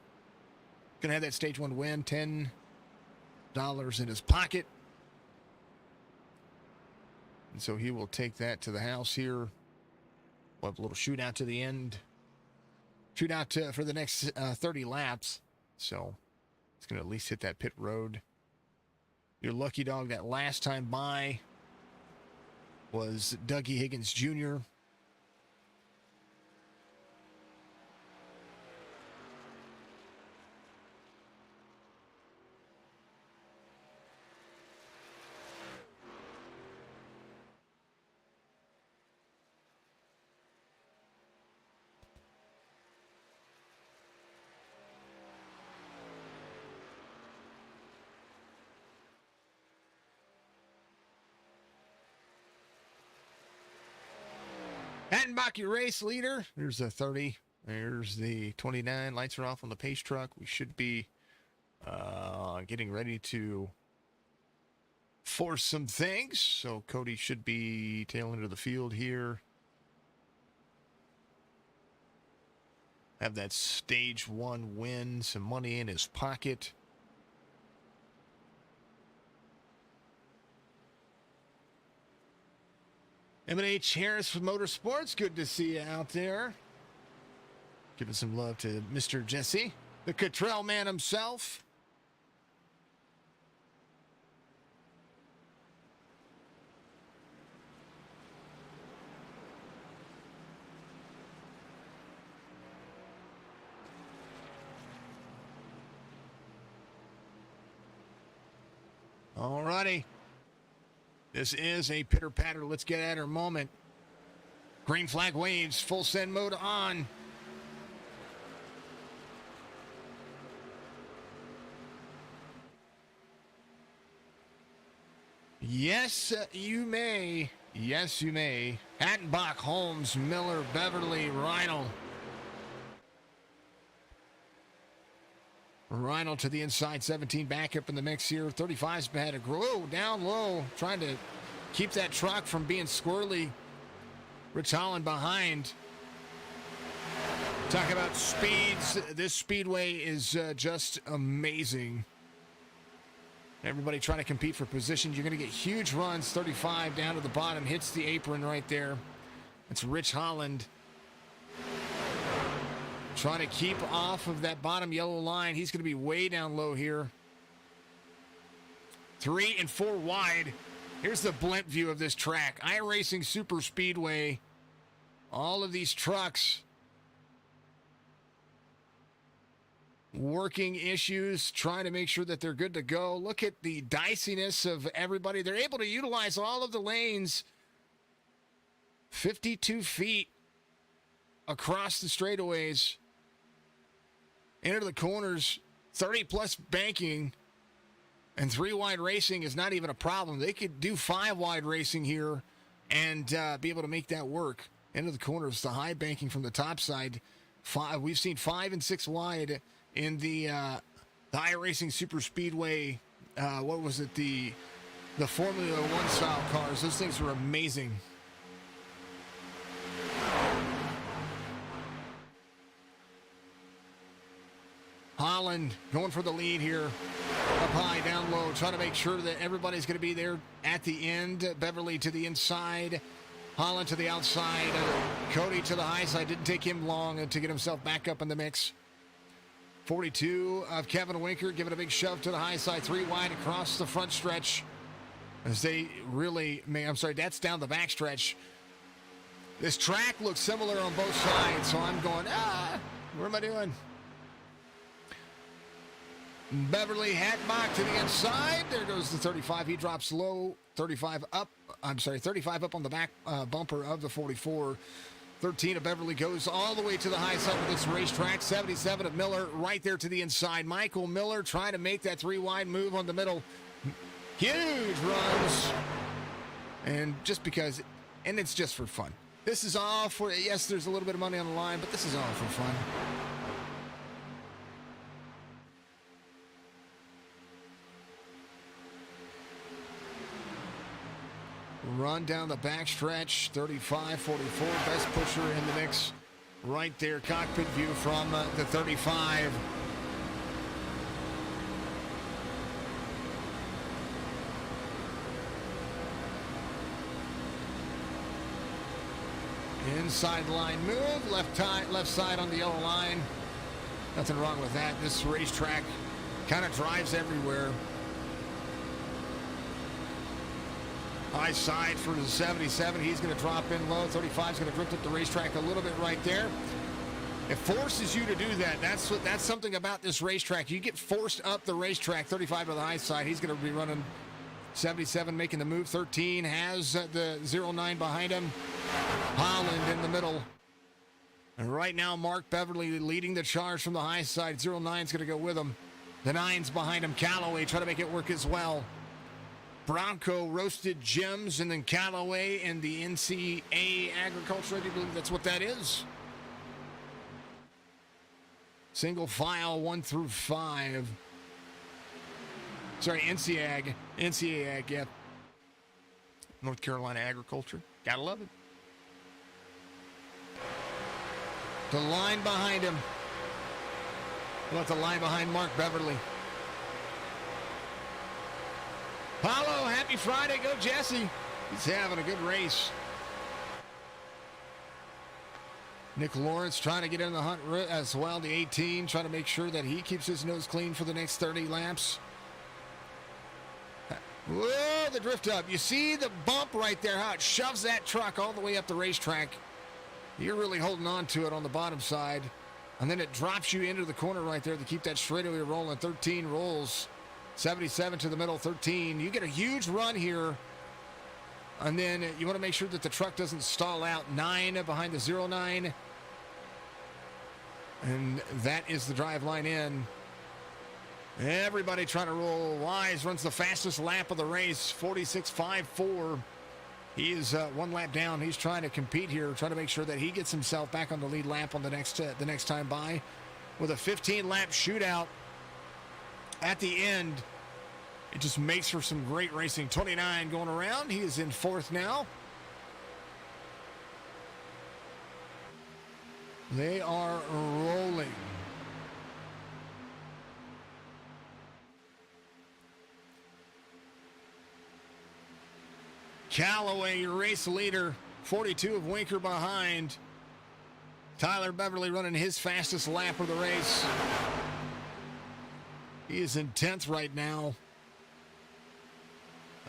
to have that stage one win. $10 in his pocket. And so he will take that to the house here. We'll have a little shootout to the end. Shootout for the next 30 laps. So it's going to at least hit that pit road. Your lucky dog that last time by was Dougie Higgins Jr. Attenbach, your race leader. There's the 30. There's the 29. Lights are off on the pace truck. We should be getting ready to force some things. So Cody should be tail into the field here. Have that stage one win. Some money in his pocket. M&H Harris with Motorsports. Good to see you out there. Giving some love to Mr. Jesse, the Cottrell man himself. All righty. This is a pitter-patter, let's get at her moment. Green flag waves, full send mode on. Yes, you may. Yes, you may. Attenbach, Holmes, Miller, Beverly, Reinl. Reinl to the inside, 17 back up in the mix here. 35's had to grow down low, trying to keep that truck from being squirrely. Rich Holland behind. Talk about speeds. This speedway is just amazing. Everybody trying to compete for position. You're going to get huge runs. 35 down to the bottom, hits the apron right there. It's Rich Holland. Trying to keep off of that bottom yellow line. He's going to be way down low here. 3 and 4 wide. Here's the blimp view of this track. iRacing Super Speedway. All of these trucks working issues, trying to make sure that they're good to go. Look at the diciness of everybody. They're able to utilize all of the lanes. 52 feet across the straightaways. Into the corners, 30-plus banking, and 3 wide racing is not even a problem. They could do 5 wide racing here and be able to make that work. Into the corners, the high banking from the top side. We've seen 5 and 6 wide in the iRacing Super Speedway. What was it? The Formula One style cars. Those things were amazing. Holland going for the lead here. Up high, down low, trying to make sure that everybody's going to be there at the end. Beverly to the inside. Holland to the outside. Cody to the high side. Didn't take him long to get himself back up in the mix. 42 of Kevin Winker giving a big shove to the high side. 3 wide across the front stretch. As they really that's down the back stretch. This track looks similar on both sides, so I'm going, what am I doing? Beverly Hatbach to the inside. There goes the 35. He drops low. 35 up. 35 up on the back bumper of the 44. 13 of Beverly goes all the way to the high side of this racetrack. 77 of Miller right there to the inside. Michael Miller trying to make that 3 wide move on the middle. Huge runs. And just because, and it's just for fun. This is all for, yes, there's a little bit of money on the line, but this is all for fun. run down the backstretch. 35, 44, best pusher in the mix right there. Cockpit view from the 35. Inside line move, left side on the yellow line. Nothing wrong with that. This racetrack kind of drives everywhere. High side for the 77. He's going to drop in low. 35 is going to drift up the racetrack a little bit right there. It forces you to do that. That's something about this racetrack. You get forced up the racetrack. 35 to the high side. He's going to be running 77, making the move. 13 has the 09 behind him. Holland in the middle. And right now, Mark Beverly leading the charge from the high side. 09's going to go with him. The 9's behind him. Galloway trying to make it work as well. Bronco Roasted Gems, and then Callaway and the NCA Agriculture. I do believe that's what that is. Single file 1 through 5. Sorry, NCA Ag, yeah. North Carolina Agriculture. Gotta love it. The line behind him. What's the line behind Mark Beverly? Paulo, happy Friday. Go Jesse. He's having a good race. Nick Lawrence trying to get in the hunt as well. The 18 trying to make sure that he keeps his nose clean for the next 30 laps. Whoa, the drift up. You see the bump right there, how it shoves that truck all the way up the racetrack. You're really holding on to it on the bottom side. And then it drops you into the corner right there to keep that straightaway rolling. 13 rolls. 77 to the middle, 13. You get a huge run here. And then you want to make sure that the truck doesn't stall out. 9 behind the 09. And that is the drive line in. Everybody trying to roll. Wise runs the fastest lap of the race, 46.54. He is one lap down. He's trying to compete here, trying to make sure that he gets himself back on the lead lap on the next time by. With a 15-lap shootout at the end, it just makes for some great racing. 29 going around. He is in 4th now. They are rolling. Callaway, your race leader, 42 of Winker behind. Tyler Beverly running his fastest lap of the race. He is in 10th right now.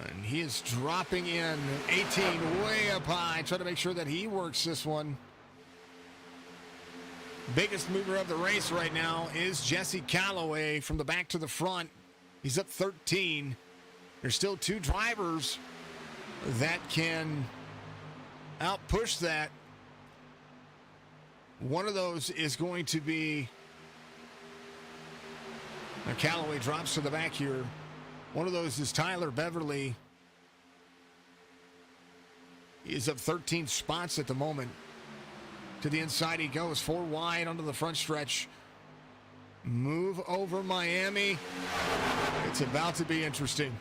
And he is dropping in 18 way up high, trying to make sure that he works this one. Biggest mover of the race right now is Jesse Callaway from the back to the front. He's up 13. There's still 2 drivers that can outpush that. One of those is going to be, now Callaway drops to the back here. One of those is Tyler Beverly. He is up 13 spots at the moment. To the inside he goes, 4 wide onto the front stretch. Move over Miami. It's about to be interesting.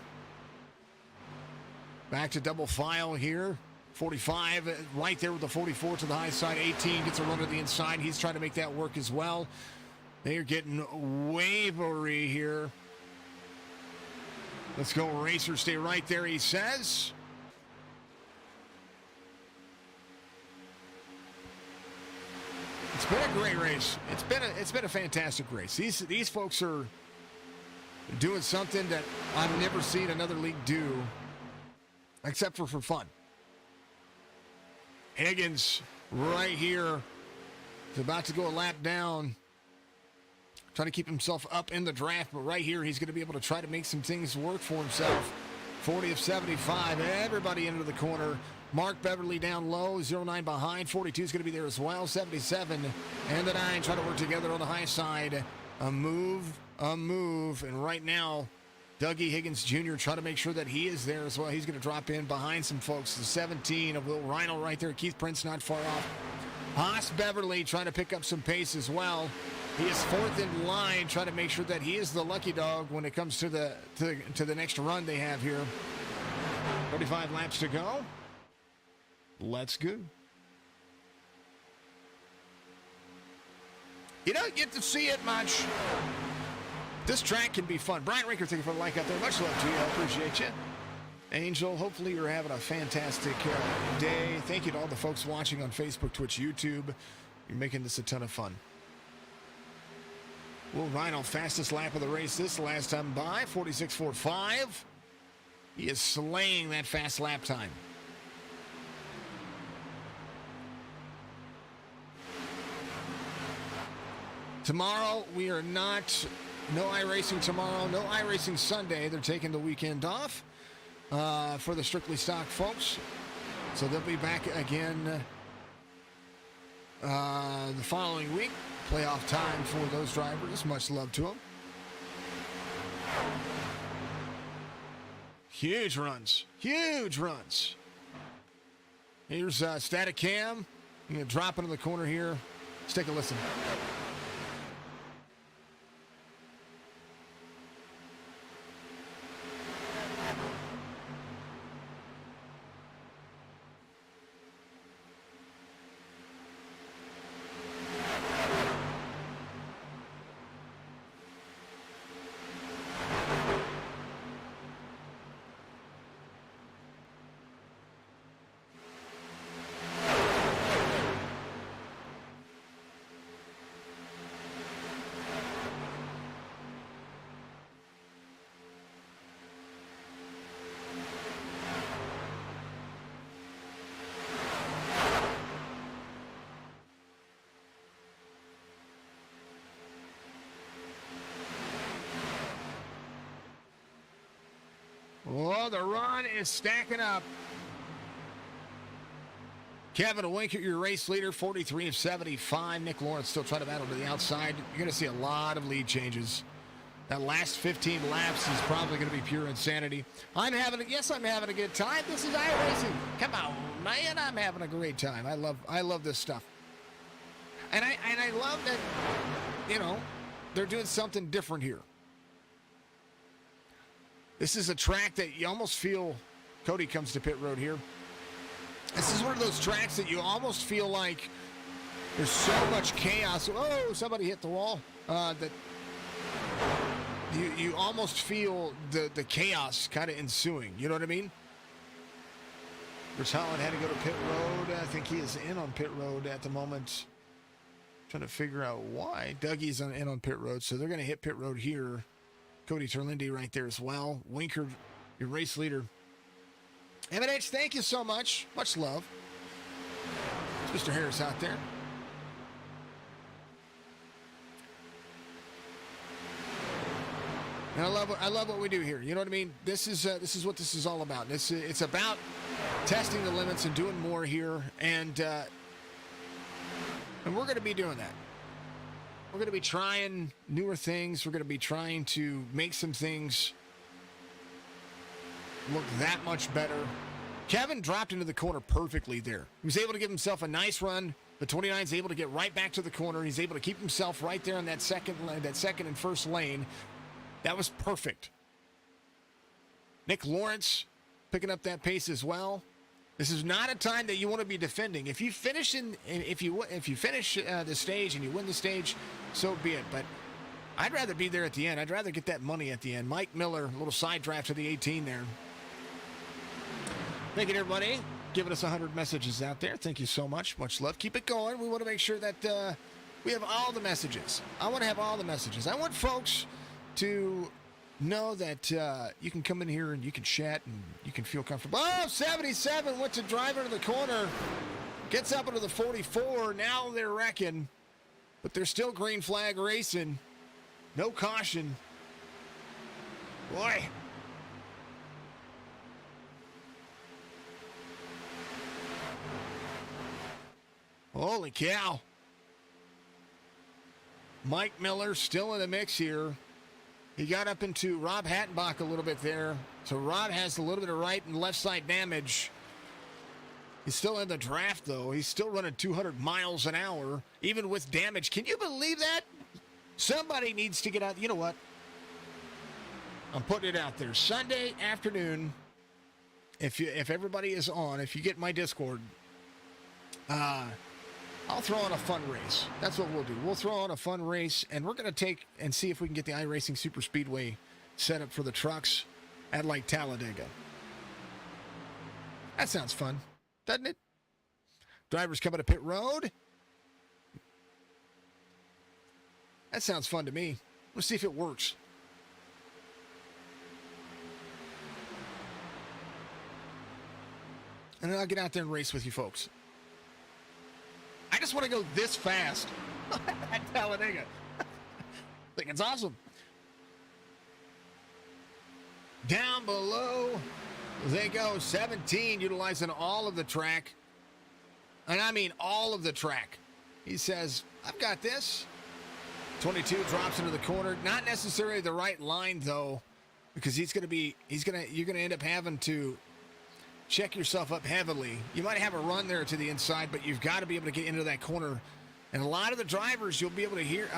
Back to double file here. 45 right there with the 44 to the high side. 18 gets a run to the inside. He's trying to make that work as well. They are getting wavery here. Let's go, Racer. Stay right there, he says. It's been a great race. It's been a fantastic race. These folks are doing something that I've never seen another league do, except for fun. Higgins right here is about to go a lap down, trying to keep himself up in the draft, but right here he's going to be able to try to make some things work for himself. 40 of 75, everybody into the corner. Mark Beverly down low, 09 behind. 42 is going to be there as well. 77 and the 9 trying to work together on the high side. A move, and right now Dougie Higgins Jr. trying to make sure that he is there as well. He's going to drop in behind some folks. The 17 of Will Rhino right there. Keith Prince not far off. Haas Beverly trying to pick up some pace as well. He is 4th in line, trying to make sure that he is the lucky dog when it comes to the next run they have here. 35 laps to go. Let's go. You don't get to see it much. This track can be fun. Brian Rinker, thank you for the like out there. Much love to you. I appreciate you. Angel, hopefully you're having a fantastic day. Thank you to all the folks watching on Facebook, Twitch, YouTube. You're making this a ton of fun. Will Rhino, fastest lap of the race this last time by, 46.45. He is slaying that fast lap time. Tomorrow, we are not, no iRacing tomorrow, no iRacing Sunday. They're taking the weekend off for the Strictly Stock folks. So they'll be back again the following week. Playoff time for those drivers. Much love to them. Huge runs. Huge runs. Here's Static Cam. You're going to drop into the corner here. Let's take a listen. Oh, the run is stacking up. Kevin Winkert, your race leader, 43 of 75. Nick Lawrence still trying to battle to the outside. You're going to see a lot of lead changes. That last 15 laps is probably going to be pure insanity. I'm having a good time. This is iRacing. Come on, man, I'm having a great time. I love this stuff. And I love that, you know, they're doing something different here. This is a track that you almost feel, Cody comes to pit road here. This is one of those tracks that you almost feel like there's so much chaos. Oh, somebody hit the wall. That you almost feel the chaos kind of ensuing. You know what I mean? Rich Holland had to go to pit road. I think he is in on pit road at the moment. Trying to figure out why. Dougie's in on pit road, so they're going to hit pit road here. Cody Terlindi right there as well. Winker, your race leader. M&H, thank you so much. Much love. It's Mr. Harris out there. And I love what we do here. You know what I mean? This is what this is all about. It's about testing the limits and doing more here, and we're going to be doing that. We're going to be trying newer things. We're going to be trying to make some things look that much better. Kevin dropped into the corner perfectly there. He was able to give himself a nice run. The 29 is able to get right back to the corner. He's able to keep himself right there in that second and first lane. That was perfect. Nick Lawrence picking up that pace as well. This is not a time that you want to be defending. If you finish the stage and you win the stage, so be it. But I'd rather be there at the end. I'd rather get that money at the end. Mike Miller, a little side draft to the 18 there. Thank you, everybody. Giving us 100 messages out there. Thank you so much. Much love. Keep it going. We want to make sure that we have all the messages. I want to have all the messages. I want folks to know that you can come in here and you can chat and you can feel comfortable. Oh, 77 went to drive into the corner. Gets up into the 44. Now they're wrecking. But they're still green flag racing. No caution. Boy. Holy cow. Mike Miller still in the mix here. He got up into Rob Hattenbach a little bit there. So Rob has a little bit of right and left side damage. He's still in the draft, though. He's still running 200 miles an hour, even with damage. Can you believe that? Somebody needs to get out. You know what? I'm putting it out there. Sunday afternoon if everybody is on, if you get my Discord, I'll throw on a fun race. That's what we'll do. We'll throw on a fun race, and we're going to take and see if we can get the iRacing Super Speedway set up for the trucks at Lake Talladega. That sounds fun, doesn't it? Drivers coming to pit road. That sounds fun to me. Let's see if it works. And then I'll get out there and race with you folks. I just want to go this fast at Talladega. I think it's awesome. Down below, they go 17, utilizing all of the track. And I mean all of the track. He says, I've got this. 22 drops into the corner. Not necessarily the right line, though, because you're going to end up having to check yourself up heavily. You might have a run there to the inside, but you've got to be able to get into that corner. And a lot of the drivers, you'll be able to hear.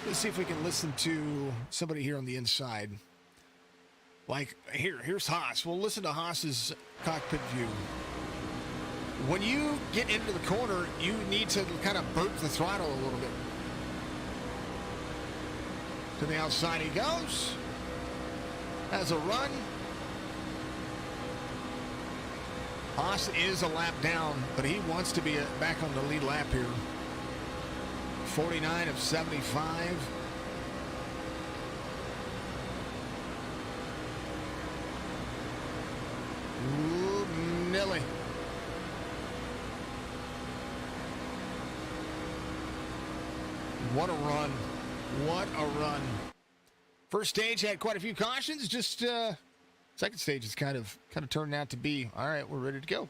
Let's see if we can listen to somebody here on the inside. Like, here's Haas. We'll listen to Haas's cockpit view. When you get into the corner, you need to kind of burp the throttle a little bit. To the outside he goes. Has a run. Haas is a lap down, but he wants to be back on the lead lap here. 49 of 75. Ooh, Nilly. What a run. What a run. First stage had quite a few cautions. Just second stage is kind of turned out to be, all right, we're ready to go.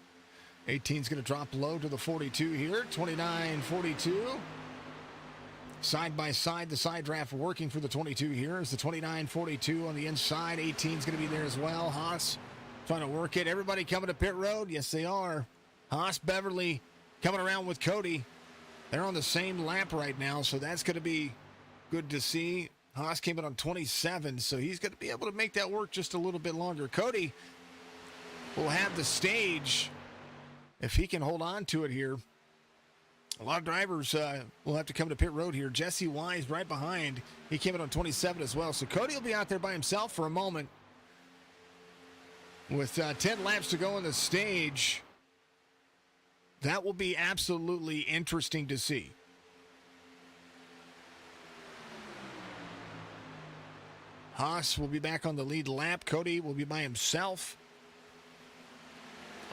18's going to drop low to the 42 here. 29, 42. Side by side, the side draft working for the 22 here. Is the 29, 42 on the inside. 18's going to be there as well. Haas trying to work it. Everybody coming to pit road. Yes, they are. Haas, Beverly coming around with Cody. They're on the same lap right now, so that's going to be good to see. Haas came in on 27, so he's going to be able to make that work just a little bit longer. Cody will have the stage if he can hold on to it here. A lot of drivers will have to come to pit road here. Jesse Wise right behind. He came in on 27 as well. So Cody will be out there by himself for a moment. With 10 laps to go on the stage, that will be absolutely interesting to see. Haas will be back on the lead lap. Cody will be by himself.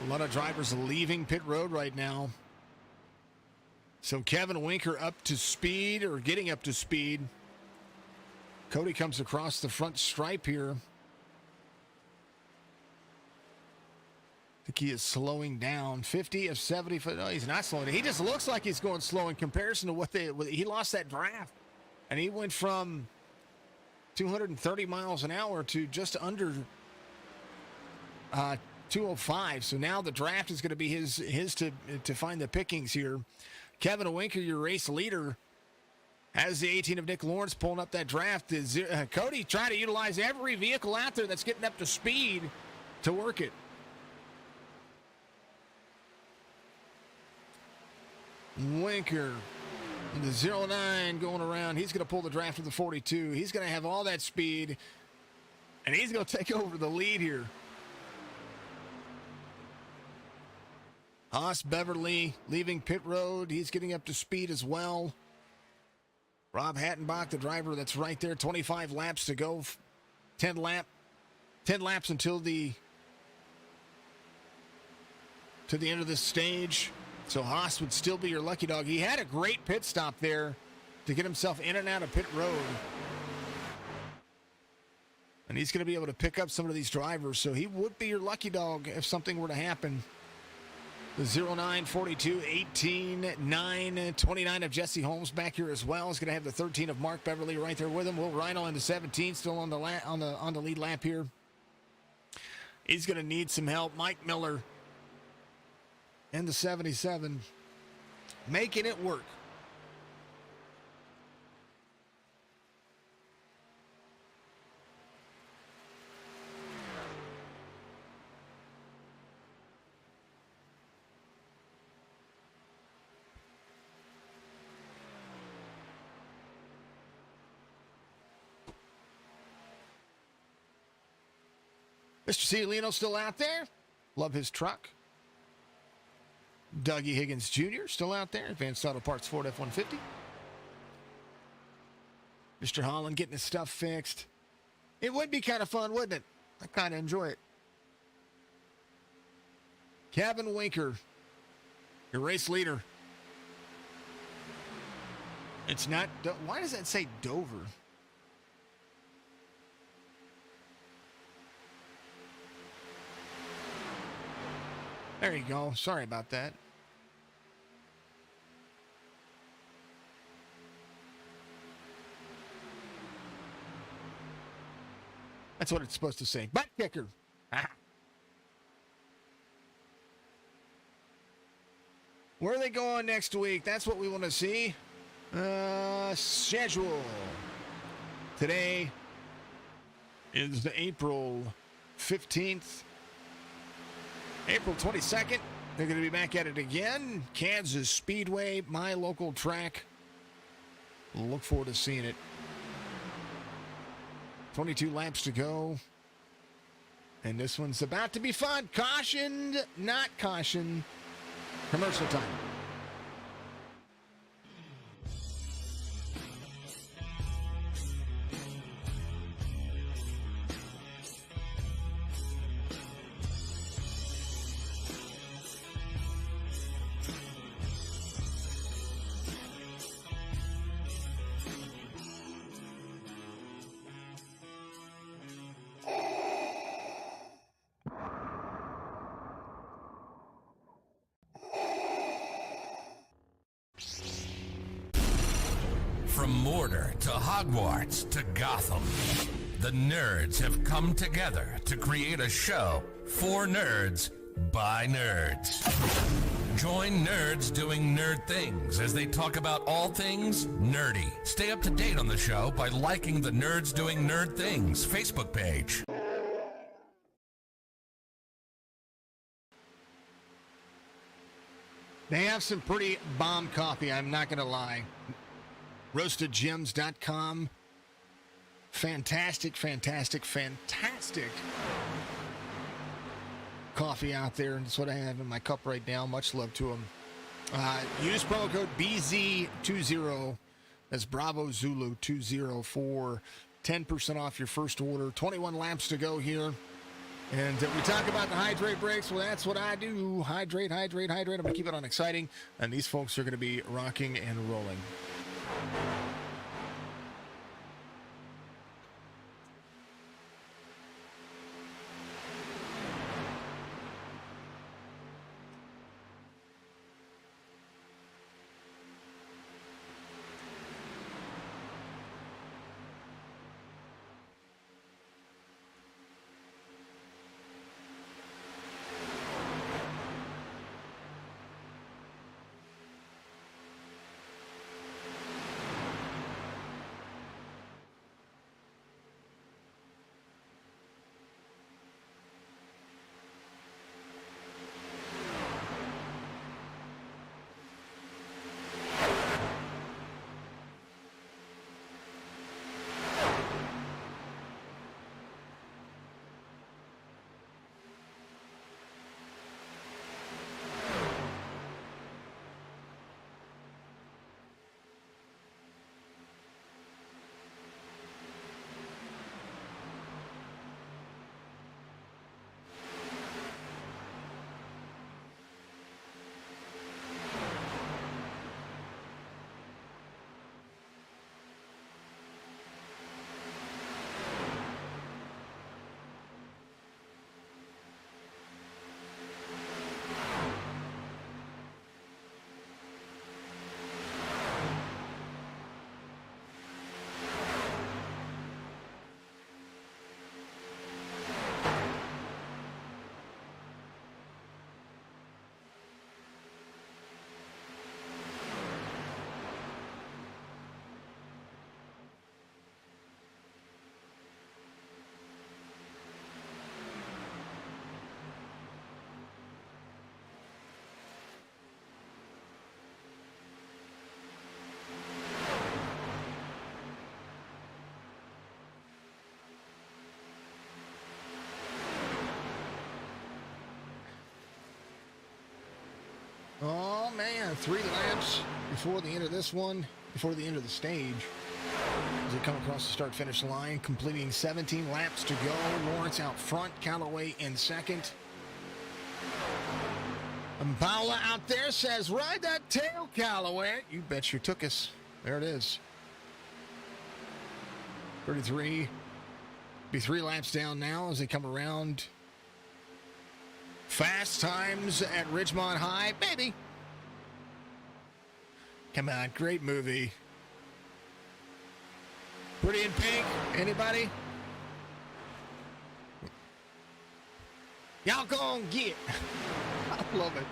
A lot of drivers leaving pit road right now. So Kevin Winker up to speed, or getting up to speed. Cody comes across the front stripe here. I think he is slowing down. 50 of 70. No, he's not slowing down. He just looks like he's going slow in comparison to what he lost that draft. And he went from 230 miles an hour to just under 205. So now the draft is going to be his to find the pickings here. Kevin Winker, your race leader, has the 18 of Nick Lawrence pulling up that draft. Cody trying to utilize every vehicle out there that's getting up to speed to work it. Winker, the 09 going around. He's going to pull the draft of the 42. He's going to have all that speed, and he's going to take over the lead here. Haas Beverly leaving pit road. He's getting up to speed as well. Rob Hattenbach, the driver that's right there. 25 laps to go. 10 laps until to the end of this stage. So Haas would still be your lucky dog. He had a great pit stop there to get himself in and out of pit road. And he's going to be able to pick up some of these drivers. So he would be your lucky dog if something were to happen. The 09, 42, 18, 9, 29 of Jesse Holmes back here as well. He's going to have the 13 of Mark Beverly right there with him. Will Rhino in the 17, still on the lead lap here. He's going to need some help. Mike Miller in the 77, making it work. Mr. Ciolino still out there. Love his truck. Dougie Higgins Jr. still out there. Advanced Auto Parts Ford F-150. Mr. Holland getting his stuff fixed. It would be kind of fun, wouldn't it? I kind of enjoy it. Kevin Winker, your race leader. It's not... Why does that say Dover? There you go. Sorry about that. That's what it's supposed to say. Butt kicker. Where are they going next week? That's what we want to see. Schedule. Today is the April 15th. April 22nd, they're going to be back at it again. Kansas Speedway, my local track. Look forward to seeing it. 22 laps to go. And this one's about to be fun. Cautioned, not caution. Commercial time. From Mortar to Hogwarts to Gotham, the nerds have come together to create a show for nerds by nerds. Join nerds doing nerd things as they talk about all things nerdy. Stay up to date on the show by liking the Nerds Doing Nerd Things Facebook page. They have some pretty bomb coffee, I'm not going to lie. RoastedGems.com. Fantastic, fantastic, fantastic coffee out there. And that's what I have in my cup right now. Much love to them. Use promo code BZ20. That's Bravo Zulu 20 for 10% off your first order. 21 laps to go here. And we talk about the hydrate breaks. Well, that's what I do. Hydrate, hydrate, hydrate. I'm going to keep it on exciting. And these folks are going to be rocking and rolling. 3 laps before the end of this one, before the end of the stage. As they come across the start-finish line, completing 17 laps to go. Lawrence out front, Galloway in second. And Paula out there says, ride that tail, Galloway. You bet you took us. There it is. 33. Be 3 laps down now as they come around. Fast times at Ridgemont High. Baby. Come on, great movie. Pretty in Pink. Anybody? Y'all gonna get. I love it.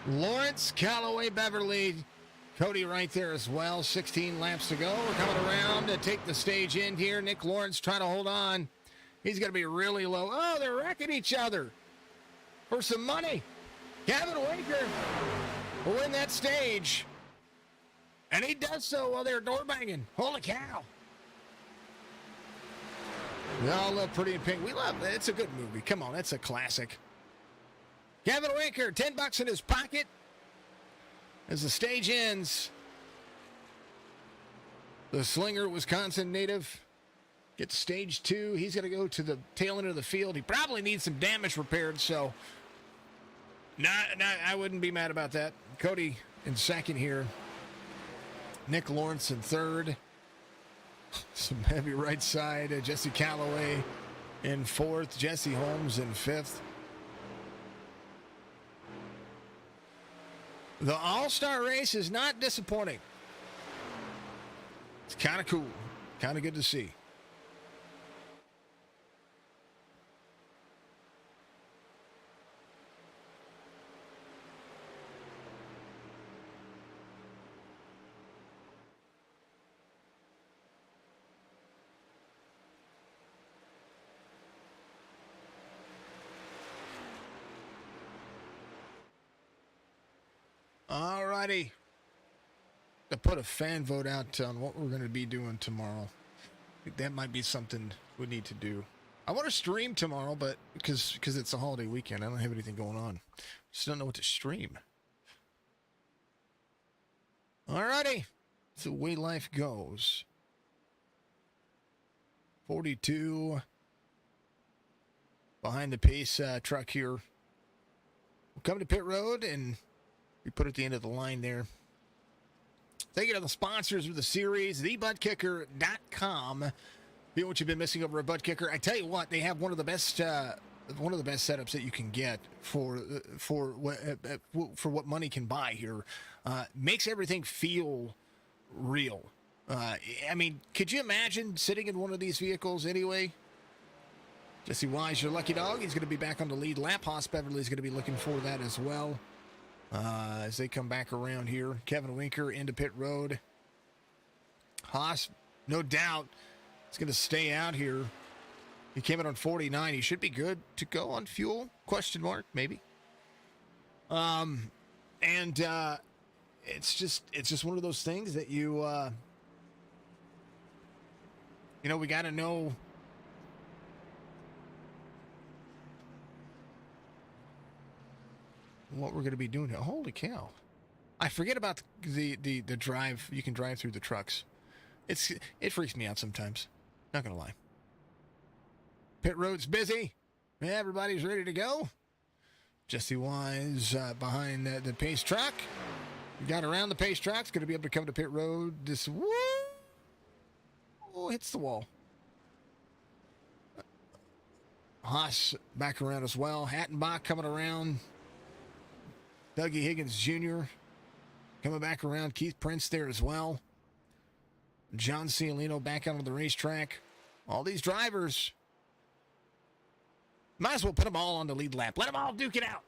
Lawrence, Galloway, Beverly, Cody right there as well. 16 laps to go. We're coming around to take the stage in here. Nick Lawrence trying to hold on. He's going to be really low. Oh, they're wrecking each other for some money. Gavin Winker will win that stage. And he does so while they're door banging. Holy cow. We all love Pretty in Pink. We love it. It's a good movie. Come on, it's a classic. Gavin Winker, $10 in his pocket as the stage ends. The Slinger, Wisconsin native, gets stage 2. He's going to go to the tail end of the field. He probably needs some damage repaired, so I wouldn't be mad about that. Cody in second here. Nick Lawrence in third. Some heavy right side. Jesse Galloway in fourth. Jesse Holmes in fifth. The All-Star race is not disappointing. It's kind of cool. Kind of good to see. All righty. To put a fan vote out on what we're going to be doing tomorrow. I think that might be something we need to do. I want to stream tomorrow, but because it's a holiday weekend, I don't have anything going on. Just don't know what to stream. All righty. That's the way life goes. 42 behind the pace truck here. We'll come to pit road and we put at the end of the line there. Thank you to the sponsors of the series, thebutkicker.com. Feel what you've been missing over a Butt Kicker. I tell you what, they have one of the best setups that you can get for what money can buy here. Makes everything feel real. I mean, could you imagine sitting in one of these vehicles anyway? Jesse Wise, your lucky dog. He's going to be back on the lead lap. Haas Beverly's going to be looking for that as well. As they come back around here. Kevin Winker into pit road. Haas, no doubt, is going to stay out here. He came in on 49. He should be good to go on fuel? Question mark, maybe. It's just one of those things that we got to know. What we're going to be doing here. Holy cow. I forget about the drive. You can drive through the trucks. It freaks me out sometimes. Not going to lie. Pit road's busy. Everybody's ready to go. Jesse Wise behind the pace truck. We got around the pace truck. It's going to be able to come to pit road. This hits the wall. Haas back around as well. Hattenbach coming around. Dougie Higgins Jr. coming back around. Keith Prince there as well. John Cialino back out on the racetrack. All these drivers. Might as well put them all on the lead lap. Let them all duke it out.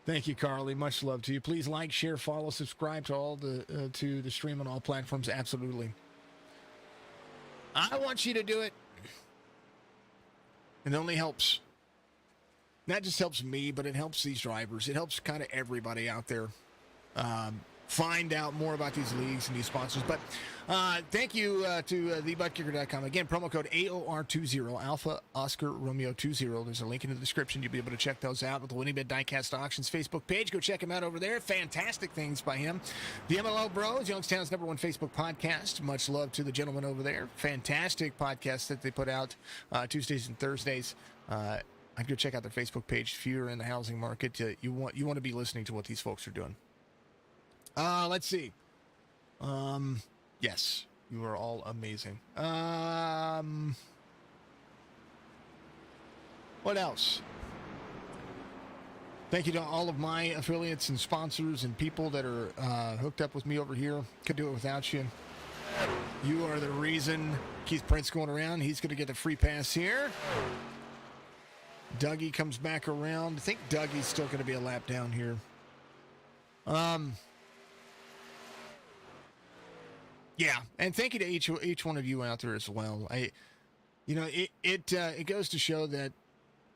Thank you, Carly. Much love to you. Please like, share, follow, subscribe to all to the stream on all platforms. Absolutely. I want you to do it. It only helps. Not just helps me, but it helps these drivers. It helps kind of everybody out there find out more about these leagues and these sponsors. But thank you to thebuttkicker.com. Again, promo code AOR20, Alpha Oscar Romeo 20. There's a link in the description. You'll be able to check those out with the Winning Bid Diecast Auctions Facebook page. Go check him out over there. Fantastic things by him. The MLO Bros, Youngstown's #1 Facebook podcast. Much love to the gentleman over there. Fantastic podcast that they put out Tuesdays and Thursdays. I'd go check out their Facebook page if you're in the housing market. You want to be listening to what these folks are doing. Let's see. Yes, you are all amazing. What else? Thank you to all of my affiliates and sponsors and people that are hooked up with me over here. Could do it without you. You are the reason. Keith Prince going around. He's going to get a free pass here. Dougie comes back around. I think Dougie's still going to be a lap down here. Yeah, and thank you to each one of you out there as well. It goes to show that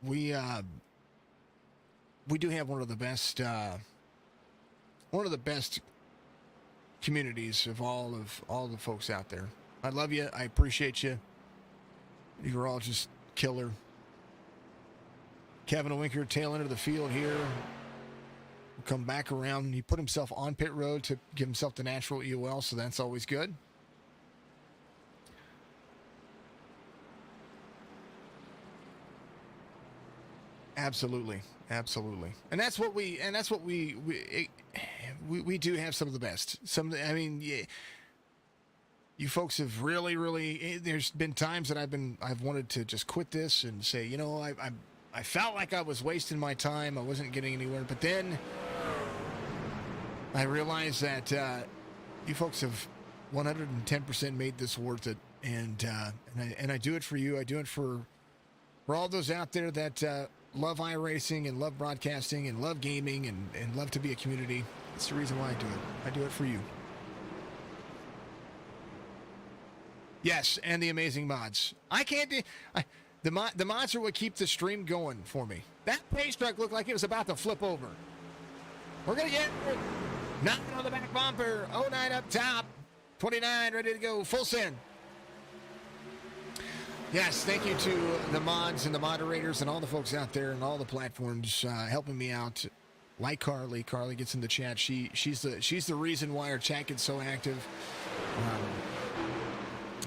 we do have one of the best communities of all the folks out there. I love you. I appreciate you. You're all just killer. Kevin Winker, tail end of the field here. Will come back around. He put himself on pit road to give himself the natural EOL, so that's always good. Absolutely, and that's what we do have some of the best. You folks have really. There's been times that I've wanted to just quit this and say, I felt like I was wasting my time. I wasn't getting anywhere. But then I realized that you folks have 110% made this worth it. And I do it for you. I do it for all those out there that love iRacing and love broadcasting and love gaming and love to be a community. That's the reason why I do it. I do it for you. Yes, and the amazing mods. I can't do... The mods are what keep the stream going for me. That pace truck looked like it was about to flip over. We're going to get 9 on the back bumper. 09 up top. 29 ready to go. Full send. Yes, thank you to the mods and the moderators and all the folks out there and all the platforms helping me out. Like Carly. Carly gets in the chat. She's the reason why our chat gets so active.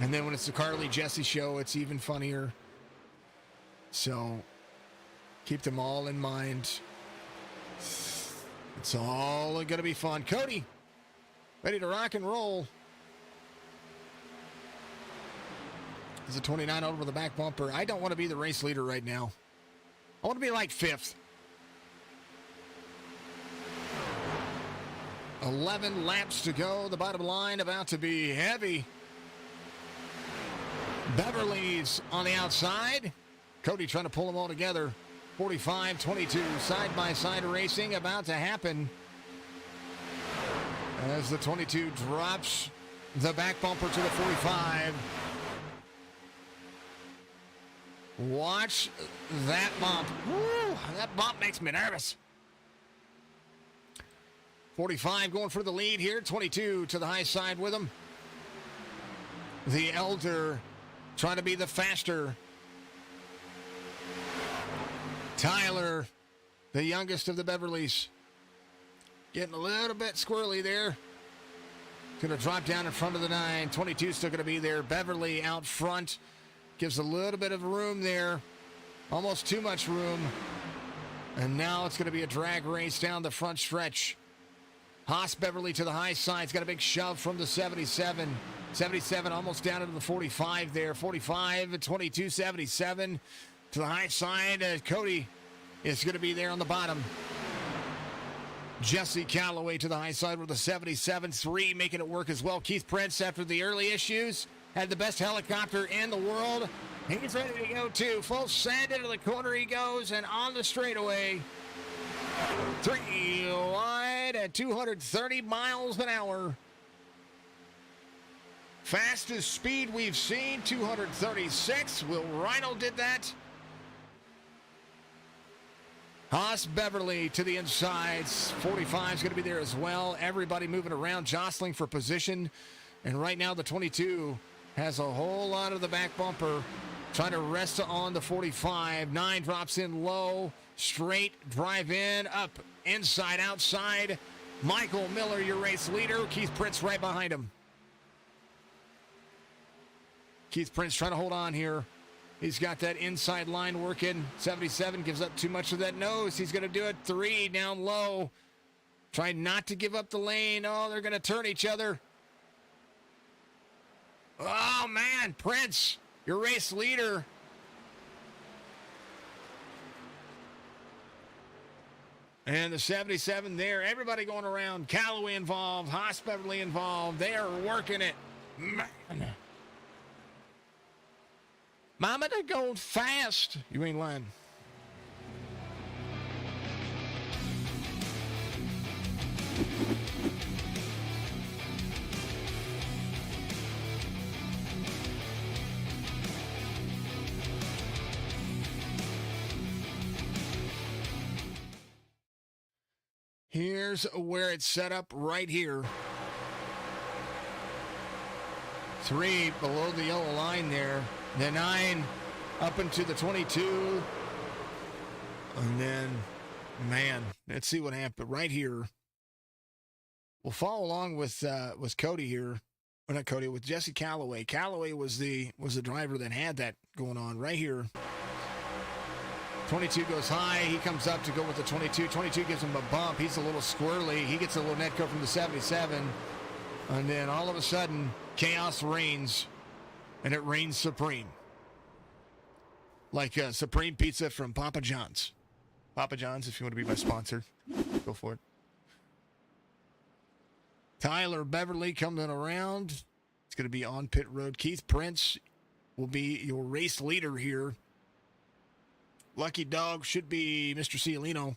And then when it's the Carly Jesse show, it's even funnier. So, keep them all in mind. It's all going to be fun. Cody, ready to rock and roll. There's a 29 over the back bumper. I don't want to be the race leader right now. I want to be like 5th. 11 laps to go. The bottom line about to be heavy. Beverly's on the outside. Cody trying to pull them all together. 45-22, side-by-side racing about to happen. As the 22 drops the back bumper to the 45. Watch that bump. Woo, that bump makes me nervous. 45 going for the lead here. 22 to the high side with him. The elder trying to be the faster. Tyler, the youngest of the Beverleys, getting a little bit squirrely there. Going to drop down in front of the 9. 22 still going to be there. Beverly out front. Gives a little bit of room there. Almost too much room. And now it's going to be a drag race down the front stretch. Haas Beverly to the high side. He's got a big shove from the 77. 77 almost down into the 45 there. 45, 22, 77 to the high side. Cody is going to be there on the bottom. Jess Galloway to the high side with a 77-3, making it work as well. Keith Prince, after the early issues, had the best helicopter in the world. He's ready to go, too. Full send into the corner he goes, and on the straightaway. 3 wide at 230 miles an hour. Fastest speed we've seen, 236. Will Rhino did that. Haas Beverly to the inside. 45 is going to be there as well. Everybody moving around, jostling for position. And right now the 22 has a whole lot of the back bumper. Trying to rest on the 45. 9 drops in low. Straight, drive in, up, inside, outside. Michael Miller, your race leader. Keith Prince right behind him. Keith Prince trying to hold on here. He's got that inside line working. 77 gives up too much of that nose. He's going to do it. 3 down low. Trying not to give up the lane. Oh, they're going to turn each other. Oh, man. Prince, your race leader. And the 77 there. Everybody going around. Callaway involved. Haas Beverly involved. They are working it. Man. Mama, they're going fast. You ain't lying. Here's where it's set up right here. 3 below the yellow line there. The 9 up into the 22. And then, man, let's see what happened right here. We'll follow along with Cody here. Or not Cody, with Jesse Calloway. Calloway was the driver that had that going on right here. 22 goes high. He comes up to go with the 22. 22 gives him a bump. He's a little squirrely. He gets a little net cut from the 77. And then all of a sudden, chaos reigns. And it reigns supreme. Like Supreme Pizza from Papa John's. Papa John's, if you want to be my sponsor, go for it. Tyler Beverly coming around. It's going to be on pit road. Keith Prince will be your race leader here. Lucky Dog should be Mr. Cialino.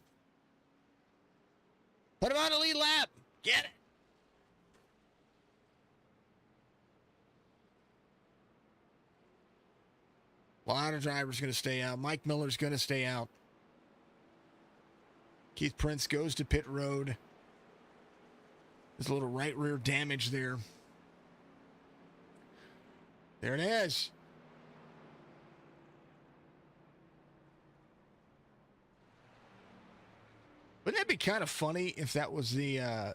Put him on the lead lap. Get it. A lot of drivers going to stay out. Mike Miller's going to stay out. Keith Prince goes to pit road. There's a little right rear damage there. There it is. Wouldn't that be kind of funny if that was the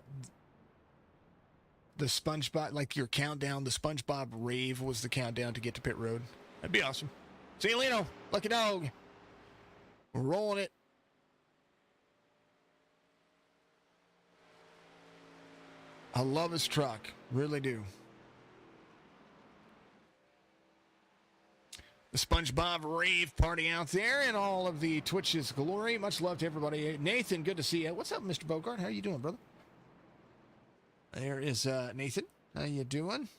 SpongeBob, like your countdown, the SpongeBob rave was the countdown to get to pit road? That'd be awesome. See you, Lino. Lucky Dog. We're rolling it. I love his truck. Really do. The SpongeBob rave party out there and all of the Twitch's glory. Much love to everybody. Nathan, good to see you. What's up, Mr. Bogart? How you doing, brother? There is Nathan. How you doing?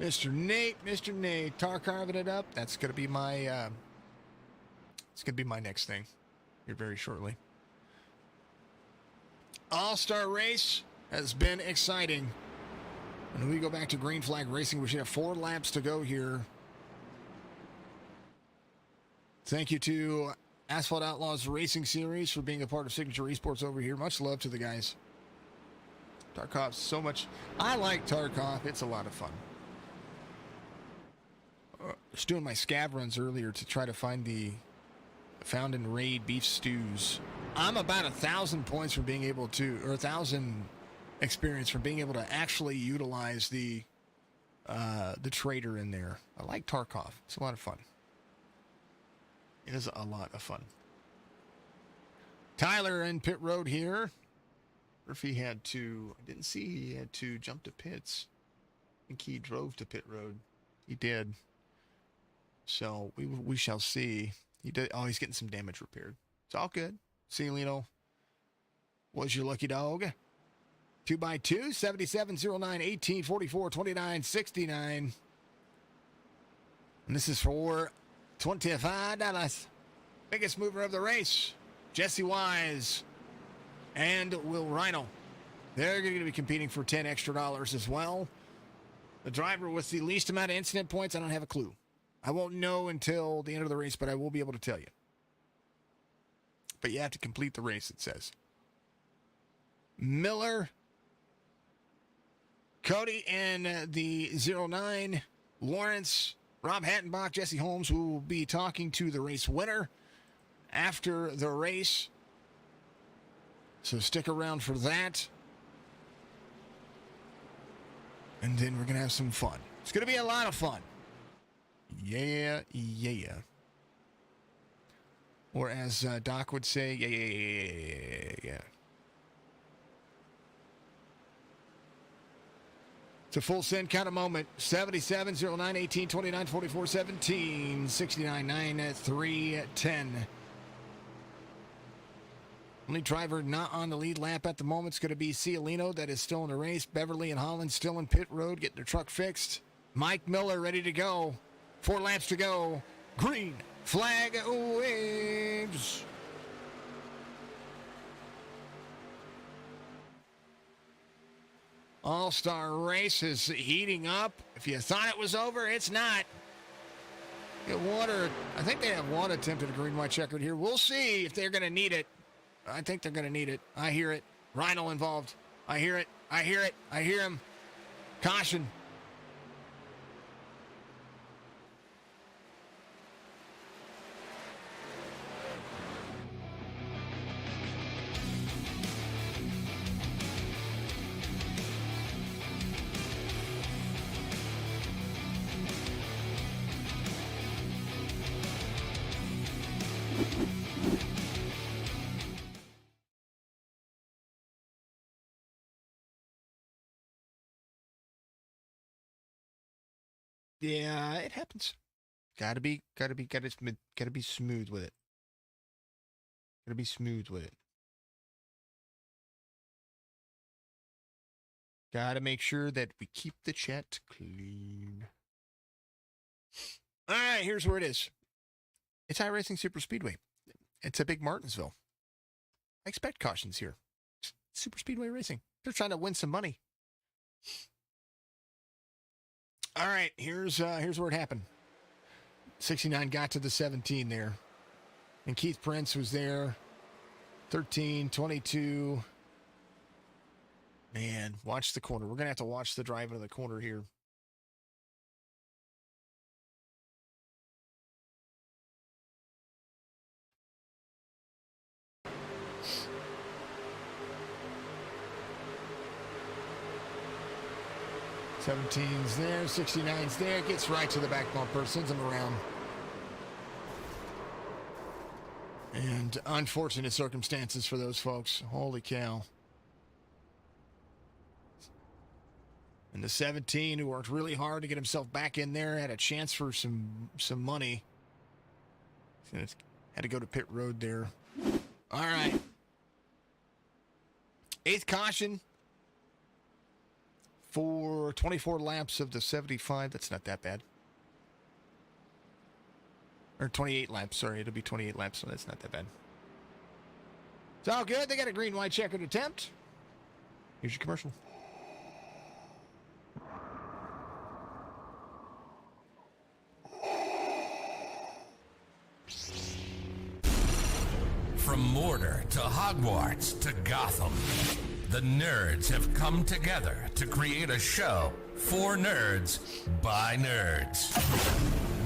Mr. Nate, tar carving it up. That's gonna be my it's gonna be my next thing here very shortly. All-Star Race has been exciting. When we go back to Green Flag Racing, we should have 4 laps to go here. Thank you to Asphalt Outlaws Racing Series for being a part of Signature Esports over here. Much love to the guys. Tarkov, so much. I like Tarkov. It's a lot of fun. I was doing my scav runs earlier to try to find the found in Raid beef stews. I'm about 1,000 points from being able to, or 1,000 experience from being able to actually utilize the trader in there. I like Tarkov. It's a lot of fun. It is a lot of fun. Tyler in pit road here. Murphy had to, I didn't see he had to jump to pits. I think he drove to pit road. He did. So we shall see. He did. Oh, he's getting some damage repaired. It's all good. See you, Lino. Was your lucky dog? 2x2, 7709, 1844, 2969. And this is for $25. Biggest mover of the race, Jesse Wise and Will Rhino. They're going to be competing for $10 extra as well. The driver with the least amount of incident points, I don't have a clue. I won't know until the end of the race, but I will be able to tell you. But you have to complete the race, it says. Miller, Cody in the 09, Lawrence, Rob Hattenbach, Jesse Holmes, who will be talking to the race winner after the race. So stick around for that. And then we're going to have some fun. It's going to be a lot of fun. Yeah. Or as Doc would say, yeah. It's a full send kind of moment. 77, 09, 18, 29, 44, 17, 69, 9, 3, 10. Only driver not on the lead lap at the moment is going to be Cialino, that is still in the race. Beverly and Holland still in pit road, getting their truck fixed. Mike Miller ready to go. 4 laps to go. Green flag waves. All-Star race is heating up. If you thought it was over, it's not. Get water. I think they have one attempt at a green, white checkered here. We'll see if they're going to need it. I think they're going to need it. I hear it. Rhino involved. I hear it. I hear him. Caution. Yeah, it happens. Gotta be smooth with it. Gotta be smooth with it. Gotta make sure that we keep the chat clean. All right, here's where it is. It's iRacing Super Speedway. It's a big Martinsville. I expect cautions here. It's Super Speedway Racing. They're trying to win some money. All right, here's where it happened. 69 got to the 17 there. And Keith Prince was there. 13, 22. Man, watch the corner. We're going to have to watch the drive into the corner here. '17's there, 69's there, gets right to the back bumper, sends him around. And unfortunate circumstances for those folks. Holy cow. And the 17, who worked really hard to get himself back in there, had a chance for some money. Had to go to pit road there. All right. 8th caution. For 24 laps of the 75. That's not that bad. Or 28 laps. Sorry, it'll be 28 laps, so that's not that bad. It's all good. They got a green, white checkered attempt. Here's your commercial. From Mortar to Hogwarts to Gotham, the nerds have come together to create a show for nerds by nerds.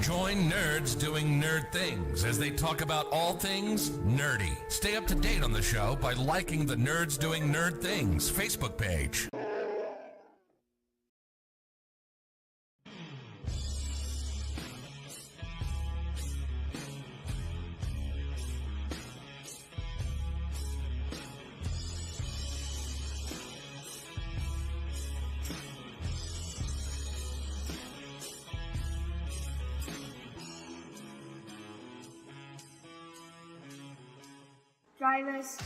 Join nerds doing nerd things as they talk about all things nerdy. Stay up to date on the show by liking the Nerds Doing Nerd Things Facebook page. Drivers.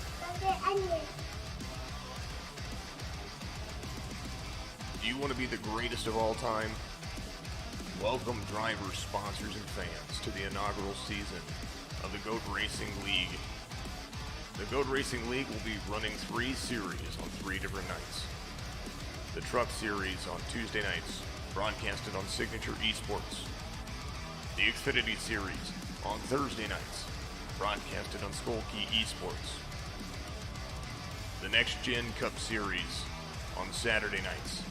Do you want to be the greatest of all time? Welcome drivers, sponsors, and fans to the inaugural season of the Goat Racing League. The Goat Racing League will be running 3 series on 3 different nights. The Truck Series on Tuesday nights, broadcasted on Signature Esports. The Xfinity Series on Thursday nights, broadcasted on Skullkey Esports. The Next Gen Cup Series on Saturday nights,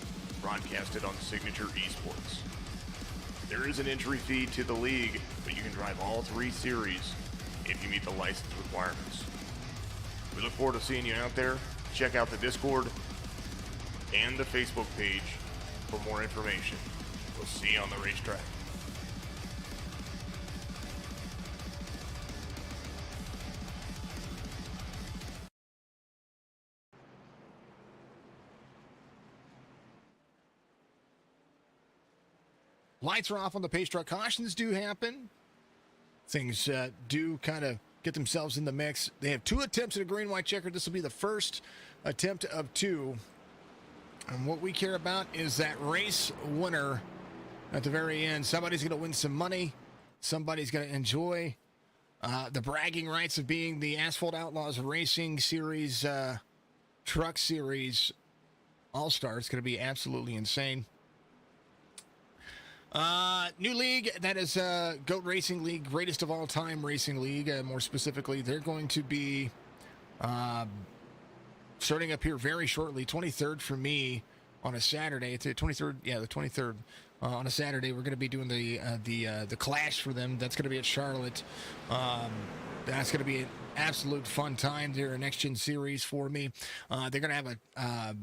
broadcasted on Signature Esports. There is an entry fee to the league, but you can drive all 3 series if you meet the license requirements. We look forward to seeing you out there. Check out the Discord and the Facebook page for more information. We'll see you on the racetrack. Lights are off on the pace truck. Cautions do happen. Things do kind of get themselves in the mix. They have 2 attempts at a green-white checker. This will be the first attempt of 2. And what we care about is that race winner at the very end. Somebody's going to win some money. Somebody's going to enjoy the bragging rights of being the Asphalt Outlaws Racing Series Truck Series All-Star. It's going to be absolutely insane. New league, that is Goat Racing League, greatest of all time racing league. More specifically, they're going to be starting up here very shortly. 23rd for me on a Saturday. It's the 23rd. Yeah, the 23rd on a Saturday. We're going to be doing the clash for them. That's going to be at Charlotte. That's going to be an absolute fun time. They're a next gen series for me. They're going to have a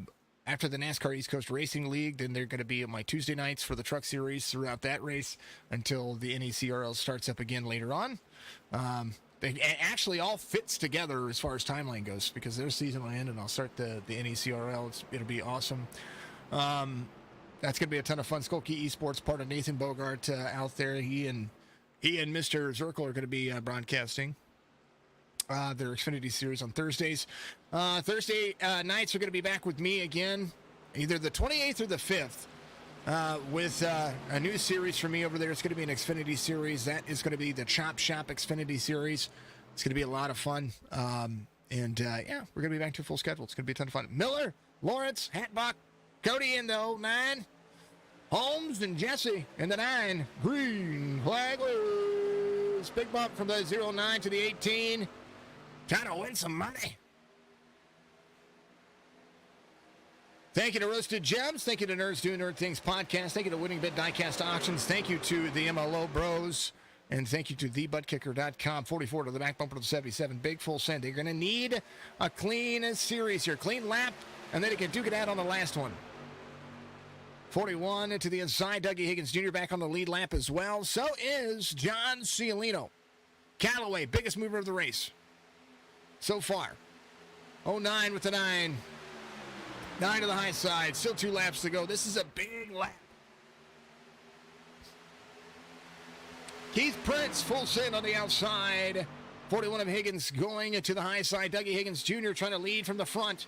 after the NASCAR East Coast Racing League, then they're going to be at my Tuesday nights for the Truck Series throughout that race until the NECRL starts up again later on. It actually all fits together as far as timeline goes because their season will end and I'll start the NECRL. It'll be awesome. That's going to be a ton of fun. Skullkey Esports, part of Nathan Bogart out there. He and Mr. Zirkle are going to be broadcasting their Xfinity Series on Thursdays. Thursday nights are going to be back with me again, either the 28th or the 5th, with a new series for me over there. It's going to be an Xfinity Series. That is going to be the Chop Shop Xfinity Series. It's going to be a lot of fun. Yeah, we're going to be back to a full schedule. It's going to be a ton of fun. Miller, Lawrence, Hatbach, Cody in the 09, Holmes and Jesse in the 9, green flag. Big bump from the 09 to the 18. Trying to win some money. Thank you to Roasted Gems. Thank you to Nerds Doing Nerd Things podcast. Thank you to Winning Bid Diecast Auctions. Thank you to the MLO Bros. And thank you to thebuttkicker.com. 44 to the back bumper to the 77. Big full send. You're going to need a clean series here. Clean lap, and then you can duke it out on the last one. 41 to the inside. Dougie Higgins Jr. back on the lead lap as well. So is John Cialino. Galloway, biggest mover of the race so far. 09 with the 9. 9 to the high side. Still 2 laps to go. This is a big lap. Keith Prince, full send on the outside. 41 of Higgins going to the high side. Dougie Higgins Jr. trying to lead from the front.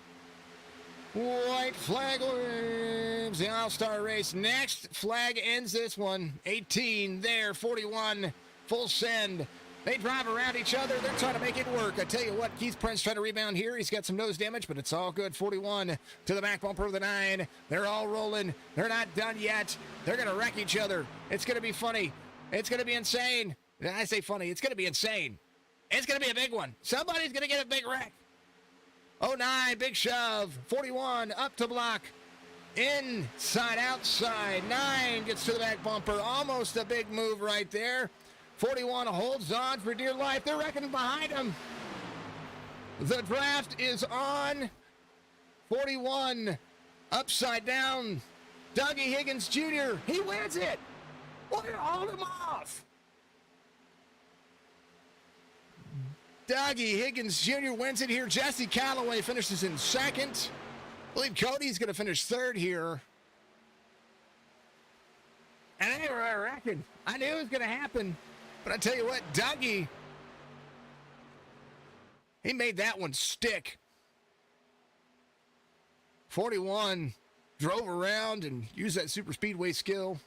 White flag wins the All-Star race. Next flag ends this one. 18 there, 41, full send. They drive around each other. They're trying to make it work. I tell you what, Keith Prince trying to rebound here. He's got some nose damage, but it's all good. 41 to the back bumper of the 9. They're all rolling. They're not done yet. They're going to wreck each other. It's going to be funny. It's going to be insane. I say funny. It's going to be insane. It's going to be a big one. Somebody's going to get a big wreck. 09, big shove. 41, up to block. Inside, outside. 9 gets to the back bumper. Almost a big move right there. 41 holds on for dear life. They're reckoning behind him. The draft is on. 41 upside down. Dougie Higgins Jr. He wins it. Look at hold him off. Dougie Higgins Jr. wins it here. Jess Galloway finishes in second. I believe Cody's going to finish third here. And I reckon, I knew it was going to happen. But I tell you what, Dougie, he made that one stick. 41 drove around and used that super speedway skill.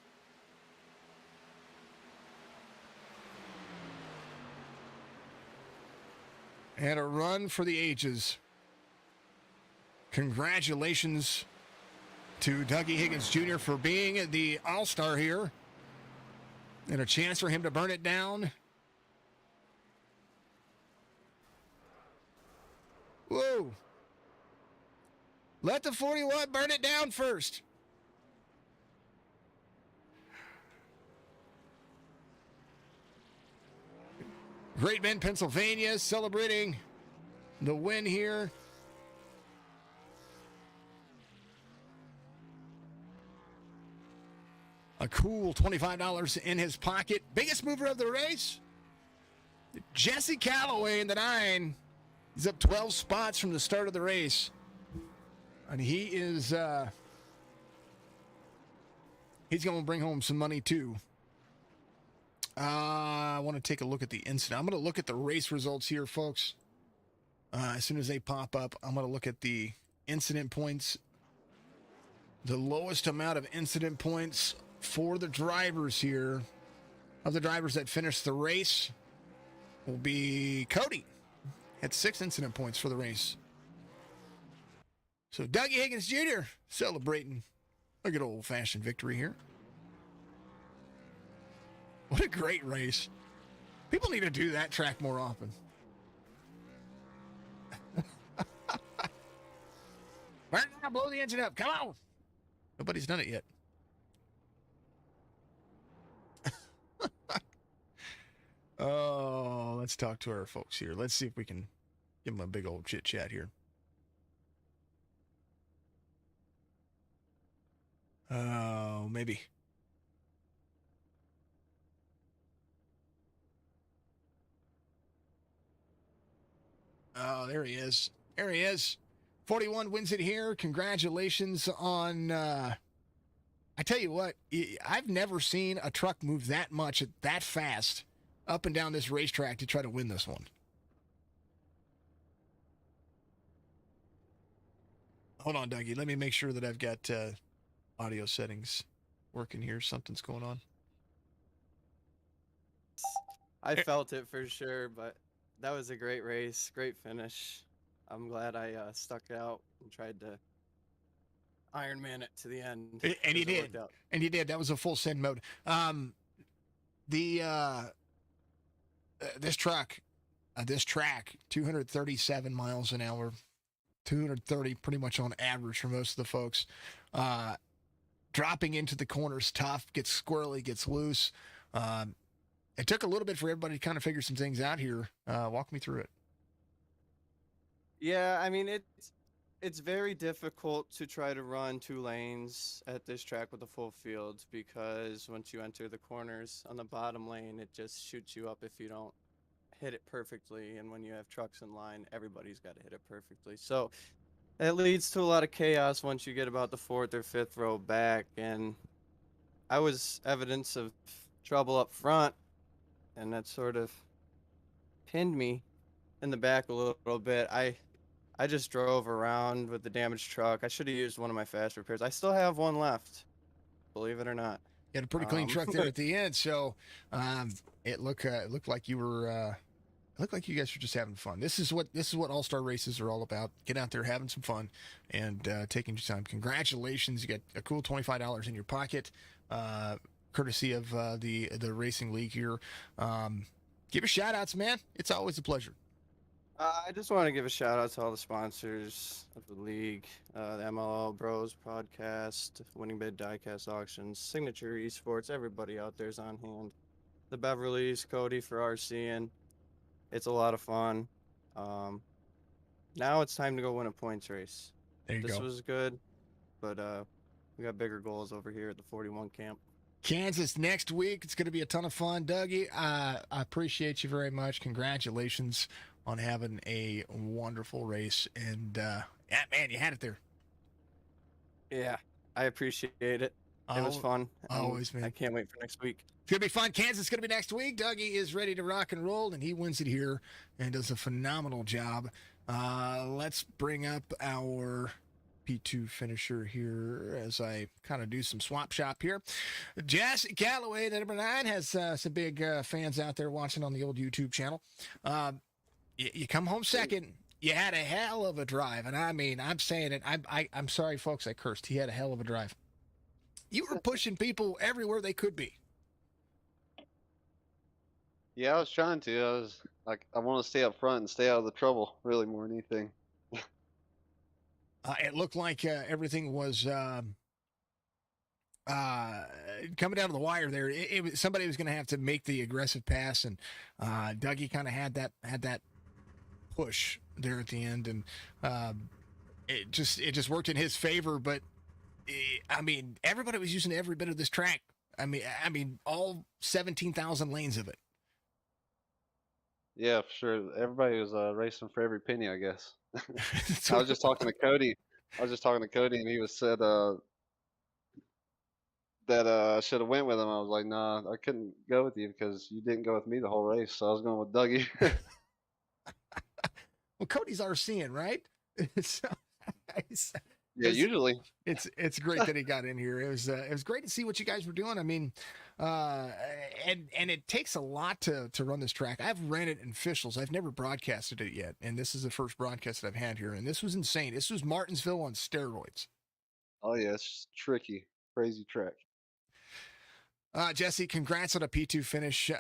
And a run for the ages. Congratulations to Dougie Higgins Jr. for being the all-star here. And a chance for him to burn it down. Whoa. Let the 41 burn it down first. Great Bend, Pennsylvania, celebrating the win here. A cool $25 in his pocket. Biggest mover of the race, Jess Galloway in the 9. He's up 12 spots from the start of the race. And he is, he's going to bring home some money too. I want to take a look at the incident. I'm going to look at the race results here, folks. As soon as they pop up, I'm going to look at the incident points. The lowest amount of incident points for the drivers here, of the drivers that finished the race, will be Cody. Had 6 incident points for the race. So Dougie Higgins Jr. celebrating a good old-fashioned victory here. What a great race. People need to do that track more often. Burn now, blow the engine up. Come on. Nobody's done it yet. Oh, let's talk to our folks here. Let's see if we can give them a big old chit chat here. Oh, maybe. Oh, there he is. There he is. 41 wins it here. Congratulations on, I tell you what, I've never seen a truck move that much, that fast, up and down this racetrack to try to win this one. Hold on, Dougie. Let me make sure that I've got audio settings working here. Something's going on. I felt it for sure, but that was a great race, great finish. I'm glad I stuck it out and tried to Ironman it to the end. And you did. And you did. That was a full send mode. This track, 237 miles an hour, 230 pretty much on average for most of the folks. Dropping into the corners tough, gets squirrely, gets loose. It took a little bit for everybody to kind of figure some things out here. Walk me through it. Yeah, I mean, it's very difficult to try to run 2 lanes at this track with a full field, because once you enter the corners on the bottom lane, it just shoots you up if you don't hit it perfectly. And when you have trucks in line, everybody's got to hit it perfectly. So it leads to a lot of chaos once you get about the 4th or 5th row back. And I was evidence of trouble up front, and that sort of pinned me in the back a little bit. I just drove around with the damaged truck. I should have used one of my fast repairs. I still have one left, believe it or not. You had a pretty clean truck there at the end, so it looked like you were it looked like you guys were just having fun. This is what all-star races are all about. Get out there, having some fun, and taking your time. Congratulations, you got a cool $25 in your pocket, courtesy of the racing league here. Give your shout outs, man. It's always a pleasure. I just want to give a shout out to all the sponsors of the league, the MLL Bros podcast, Winning Bid Diecast Auctions, Signature Esports. Everybody out there's on hand. The Beverleys, Cody for RCing. It's a lot of fun. Um, Now it's time to go win a points race. There you This go. was good, but we got bigger goals over here at the 41 camp. Kansas next week. It's going to be a ton of fun. Dougie, I appreciate you very much. Congratulations on having a wonderful race. And, yeah, man, you had it there. Yeah, I appreciate it. It was fun. Always, man. I can't wait for next week. It's going to be fun. Kansas is going to be next week. Dougie is ready to rock and roll, and he wins it here and does a phenomenal job. Let's bring up our P2 finisher here as I kind of do some swap shop here. Jess Galloway, the number 9, has some big fans out there watching on the old YouTube channel. You come home second. You had a hell of a drive, and I mean, I'm saying it. I'm sorry, folks. I cursed. He had a hell of a drive. You were pushing people everywhere they could be. Yeah, I was trying to. I was like, I want to stay up front and stay out of the trouble, really, more than anything. It looked like everything was coming down to the wire there. It was somebody was going to have to make the aggressive pass, and Dougie kind of had that push there at the end, and it just worked in his favor. But I mean, everybody was using every bit of this track. I mean, all 17,000 lanes of it. Yeah, for sure. Everybody was racing for every penny, I guess. I was just talking to Cody. And he was said that I should have went with him. I was like, nah, I couldn't go with you because you didn't go with me the whole race. So I was going with Dougie. Well, Cody's RCing, right? So, Yeah, usually. It's great that he got in here. It was great to see what you guys were doing. I mean, and it takes a lot to run this track. I've ran it in officials. I've never broadcasted it yet, and this is the first broadcast that I've had here, and this was insane. This was Martinsville on steroids. Oh yeah, it's tricky, crazy track. Jesse, congrats on a P2 finich.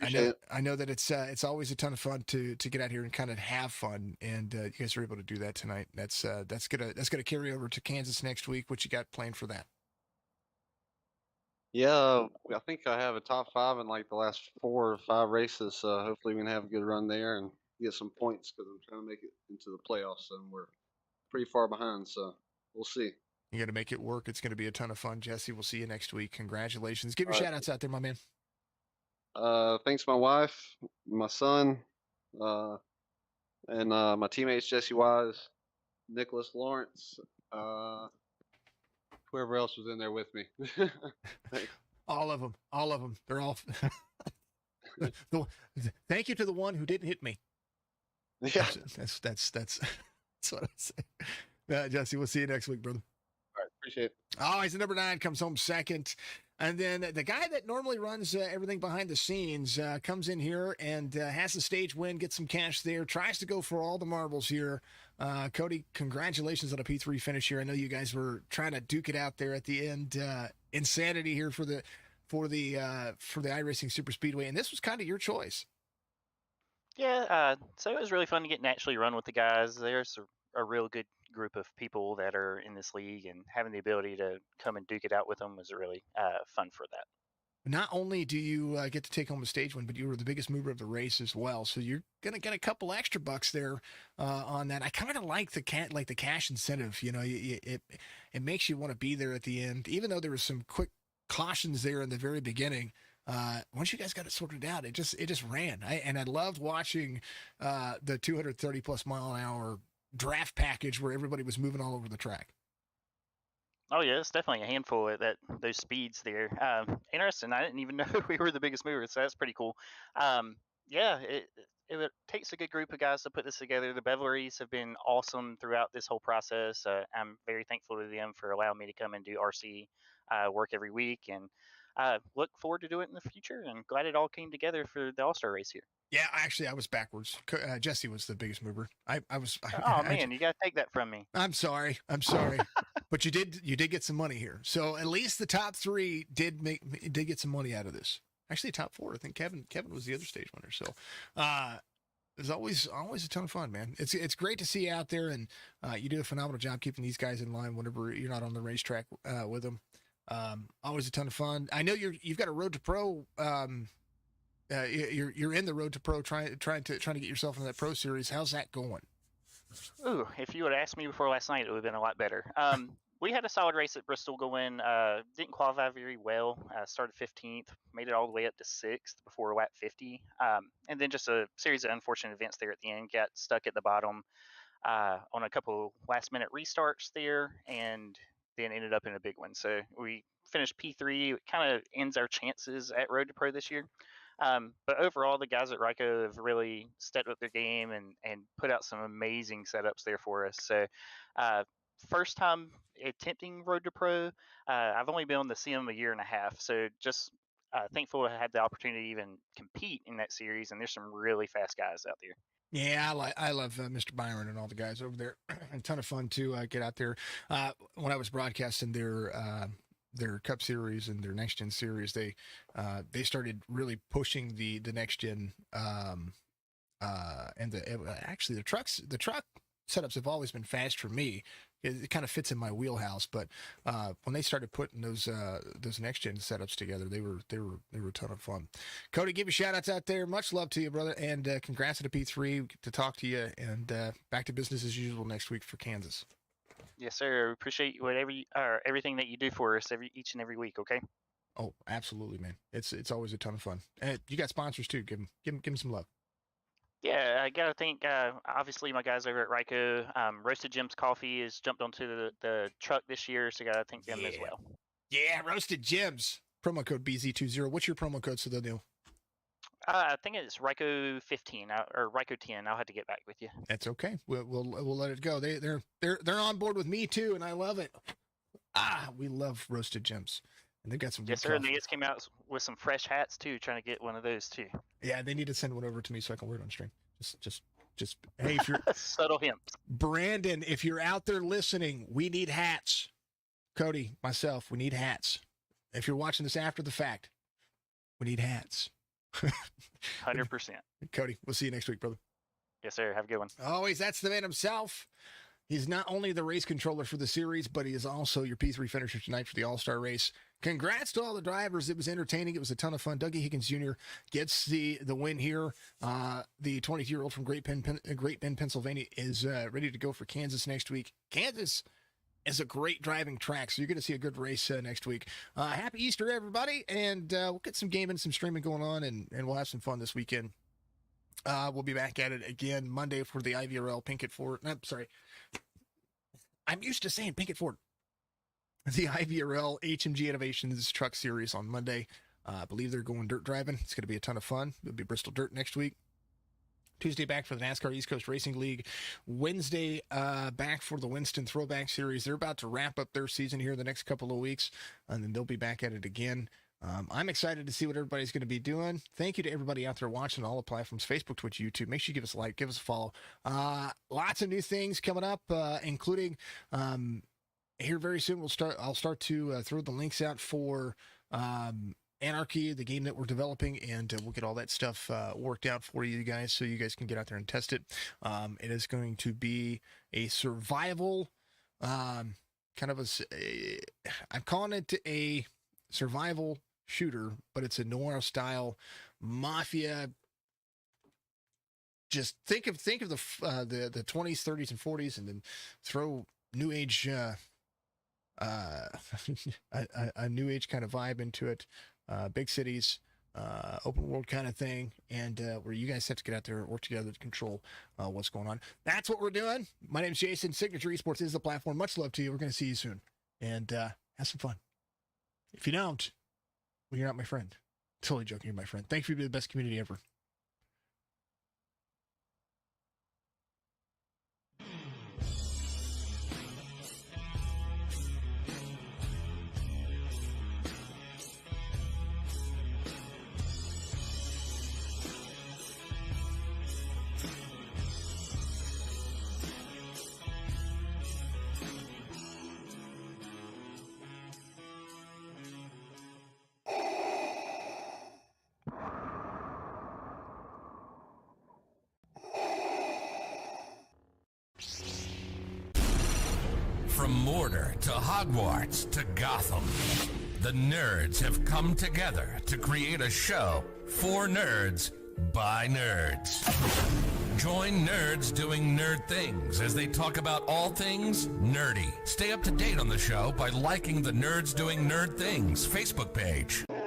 I know that it's always a ton of fun to get out here and kind of have fun, and you guys are able to do that tonight. That's gonna carry over to Kansas next week. What you got planned for that? Yeah, I think I have a top 5 in like the last 4 or 5 races. So hopefully we can have a good run there and get some points because I'm trying to make it into the playoffs and we're pretty far behind. So we'll see. You got to make it work. It's going to be a ton of fun, Jesse. We'll see you next week. Congratulations. Give your All right. shout outs out there, my man. Thanks my wife, my son, and my teammates Jesse Wise, Nicholas Lawrence, whoever else was in there with me. Thanks. All of them. They're all. Thank you to the one who didn't hit me. Yeah. That's what I say. Jesse, we'll see you next week, brother. All right, appreciate it. Oh, he's the number 9, comes home second. And then the guy that normally runs everything behind the scenes comes in here and has the stage win, gets some cash there, tries to go for all the marbles here. Cody, congratulations on a P3 finish here. I know you guys were trying to duke it out there at the end. Insanity here for the iRacing Super Speedway, and this was kind of your choice. Yeah, so it was really fun to get and actually run with the guys. There's a real good group of people that are in this league, and having the ability to come and duke it out with them was really fun for that. Not only do you get to take home a stage win, but you were the biggest mover of the race as well. So you're gonna get a couple extra bucks there on that. I kind of like the cash incentive. You know, it makes you want to be there at the end, even though there was some quick cautions there in the very beginning. Once you guys got it sorted out, it just ran. I loved watching the 230 plus mile an hour draft package where everybody was moving all over the track. Oh yeah, it's definitely a handful of those speeds there. Interesting. I didn't even know we were the biggest movers, so that's pretty cool. Yeah, it takes a good group of guys to put this together. The Beverleys have been awesome throughout this whole process. I'm very thankful to them for allowing me to come and do RC work every week, and look forward to doing it in the future. And glad it all came together for the All-Star race here. Yeah, actually, I was backwards. Jesse was the biggest mover. I was. You gotta take that from me. I'm sorry, but you did get some money here. So at least the top 3 did get some money out of this. Actually, top 4. I think Kevin was the other stage winner. So, It's always a ton of fun, man. It's great to see you out there, and you do a phenomenal job keeping these guys in line whenever you're not on the racetrack with them. Always a ton of fun. I know you've got a road to pro. You're in the road to pro, trying to get yourself into that pro series. How's that going? Ooh, if you would have asked me before last night, it would have been a lot better. We had a solid race at Bristol going. Didn't qualify very well. Started 15th, made it all the way up to 6th before lap 50. And then just a series of unfortunate events there at the end. Got stuck at the bottom on a couple last-minute restarts there, and then ended up in a big one. So we finished P3. It kind of ends our chances at Road to Pro this year. But overall, the guys at Ryko have really stepped up their game and put out some amazing setups there for us. So, first time attempting Road to Pro. I've only been on the sim a year and a half, so just thankful to have the opportunity to even compete in that series. And there's some really fast guys out there. Yeah, I love Mr. Byron and all the guys over there. A ton of fun to get out there. When I was broadcasting their Cup Series and their Next Gen Series, they started really pushing the Next Gen and actually the truck setups have always been fast for me. It kind of fits in my wheelhouse, but when they started putting those Next Gen setups together, they were a ton of fun. Cody, give you shout outs out there. Much love to you, brother, and congrats to the P3. We get to talk to you, and back to business as usual next week for Kansas. Yes, sir. Appreciate everything that you do for us each and every week. Okay. Oh, absolutely, man. It's always a ton of fun. And you got sponsors too. Give them some love. Yeah, I gotta thank obviously my guys over at Ryko. Roasted Gems Coffee has jumped onto the truck this year, so gotta thank them as well. Yeah, Roasted Gems. Promo code BZ20. What's your promo code so they'll know? I think it's Ryko 15 or Ryko 10. I'll have to get back with you. That's okay. We'll let it go. They're on board with me too, and I love it. We love Roasted Gems, and they've got some. Yes, sir. And they just came out with some fresh hats too. Trying to get one of those too. Yeah, they need to send one over to me so I can wear it on stream. Just hey, if you're subtle hints. Brandon, if you're out there listening, we need hats. Cody, myself, we need hats. If you're watching this after the fact, we need hats. 100%. Cody, we'll see you next week, brother. Yes, sir. Have a good one. Always, that's the man himself. He's not only the race controller for the series, but he is also your P3 finisher tonight for the All-Star race. Congrats to all the drivers. It was entertaining. It was a ton of fun. Dougie Higgins Jr. gets the win here. The 22-year-old from Great Bend, Pennsylvania is ready to go for Kansas next week. Kansas is a great driving track, so you're going to see a good race next week. Happy Easter, everybody, and we'll get some gaming, some streaming going on, and we'll have some fun this weekend. We'll be back at it again Monday for the IVRL Pinkett Ford. I'm sorry. I'm used to saying Pinkett Ford. The IVRL HMG Innovations Truck Series on Monday. I believe they're going dirt driving. It's going to be a ton of fun. It'll be Bristol Dirt next week. Tuesday back for the NASCAR East Coast Racing League. Wednesday back for the Winston Throwback Series. They're about to wrap up their season here the next couple of weeks, and then they'll be back at it again. I'm excited to see what everybody's going to be doing. Thank you to everybody out there watching on all the platforms, Facebook, Twitch, YouTube. Make sure you give us a like, give us a follow. Lots of new things coming up, including here very soon. I'll start to throw the links out for Anarchy, the game that we're developing, and we'll get all that stuff worked out for you guys so you guys can get out there and test it. It is going to be a survival, kind of I'm calling it a survival shooter, but it's a noir style mafia. Just think of the 20s, 30s, and 40s, and then throw new age a new age kind of vibe into it. Big cities, open world kind of thing, and where you guys have to get out there and work together to control what's going on. That's what we're doing. My name's Jason. Signature Esports is the platform. Much love to you. We're going to see you soon, and have some fun. If you don't, well, you're not my friend. Totally joking, you're my friend. Thank you for being the best community ever. From Mordor to Hogwarts to Gotham, the nerds have come together to create a show for nerds by nerds. Join nerds doing nerd things as they talk about all things nerdy. Stay up to date on the show by liking the Nerds Doing Nerd Things Facebook page.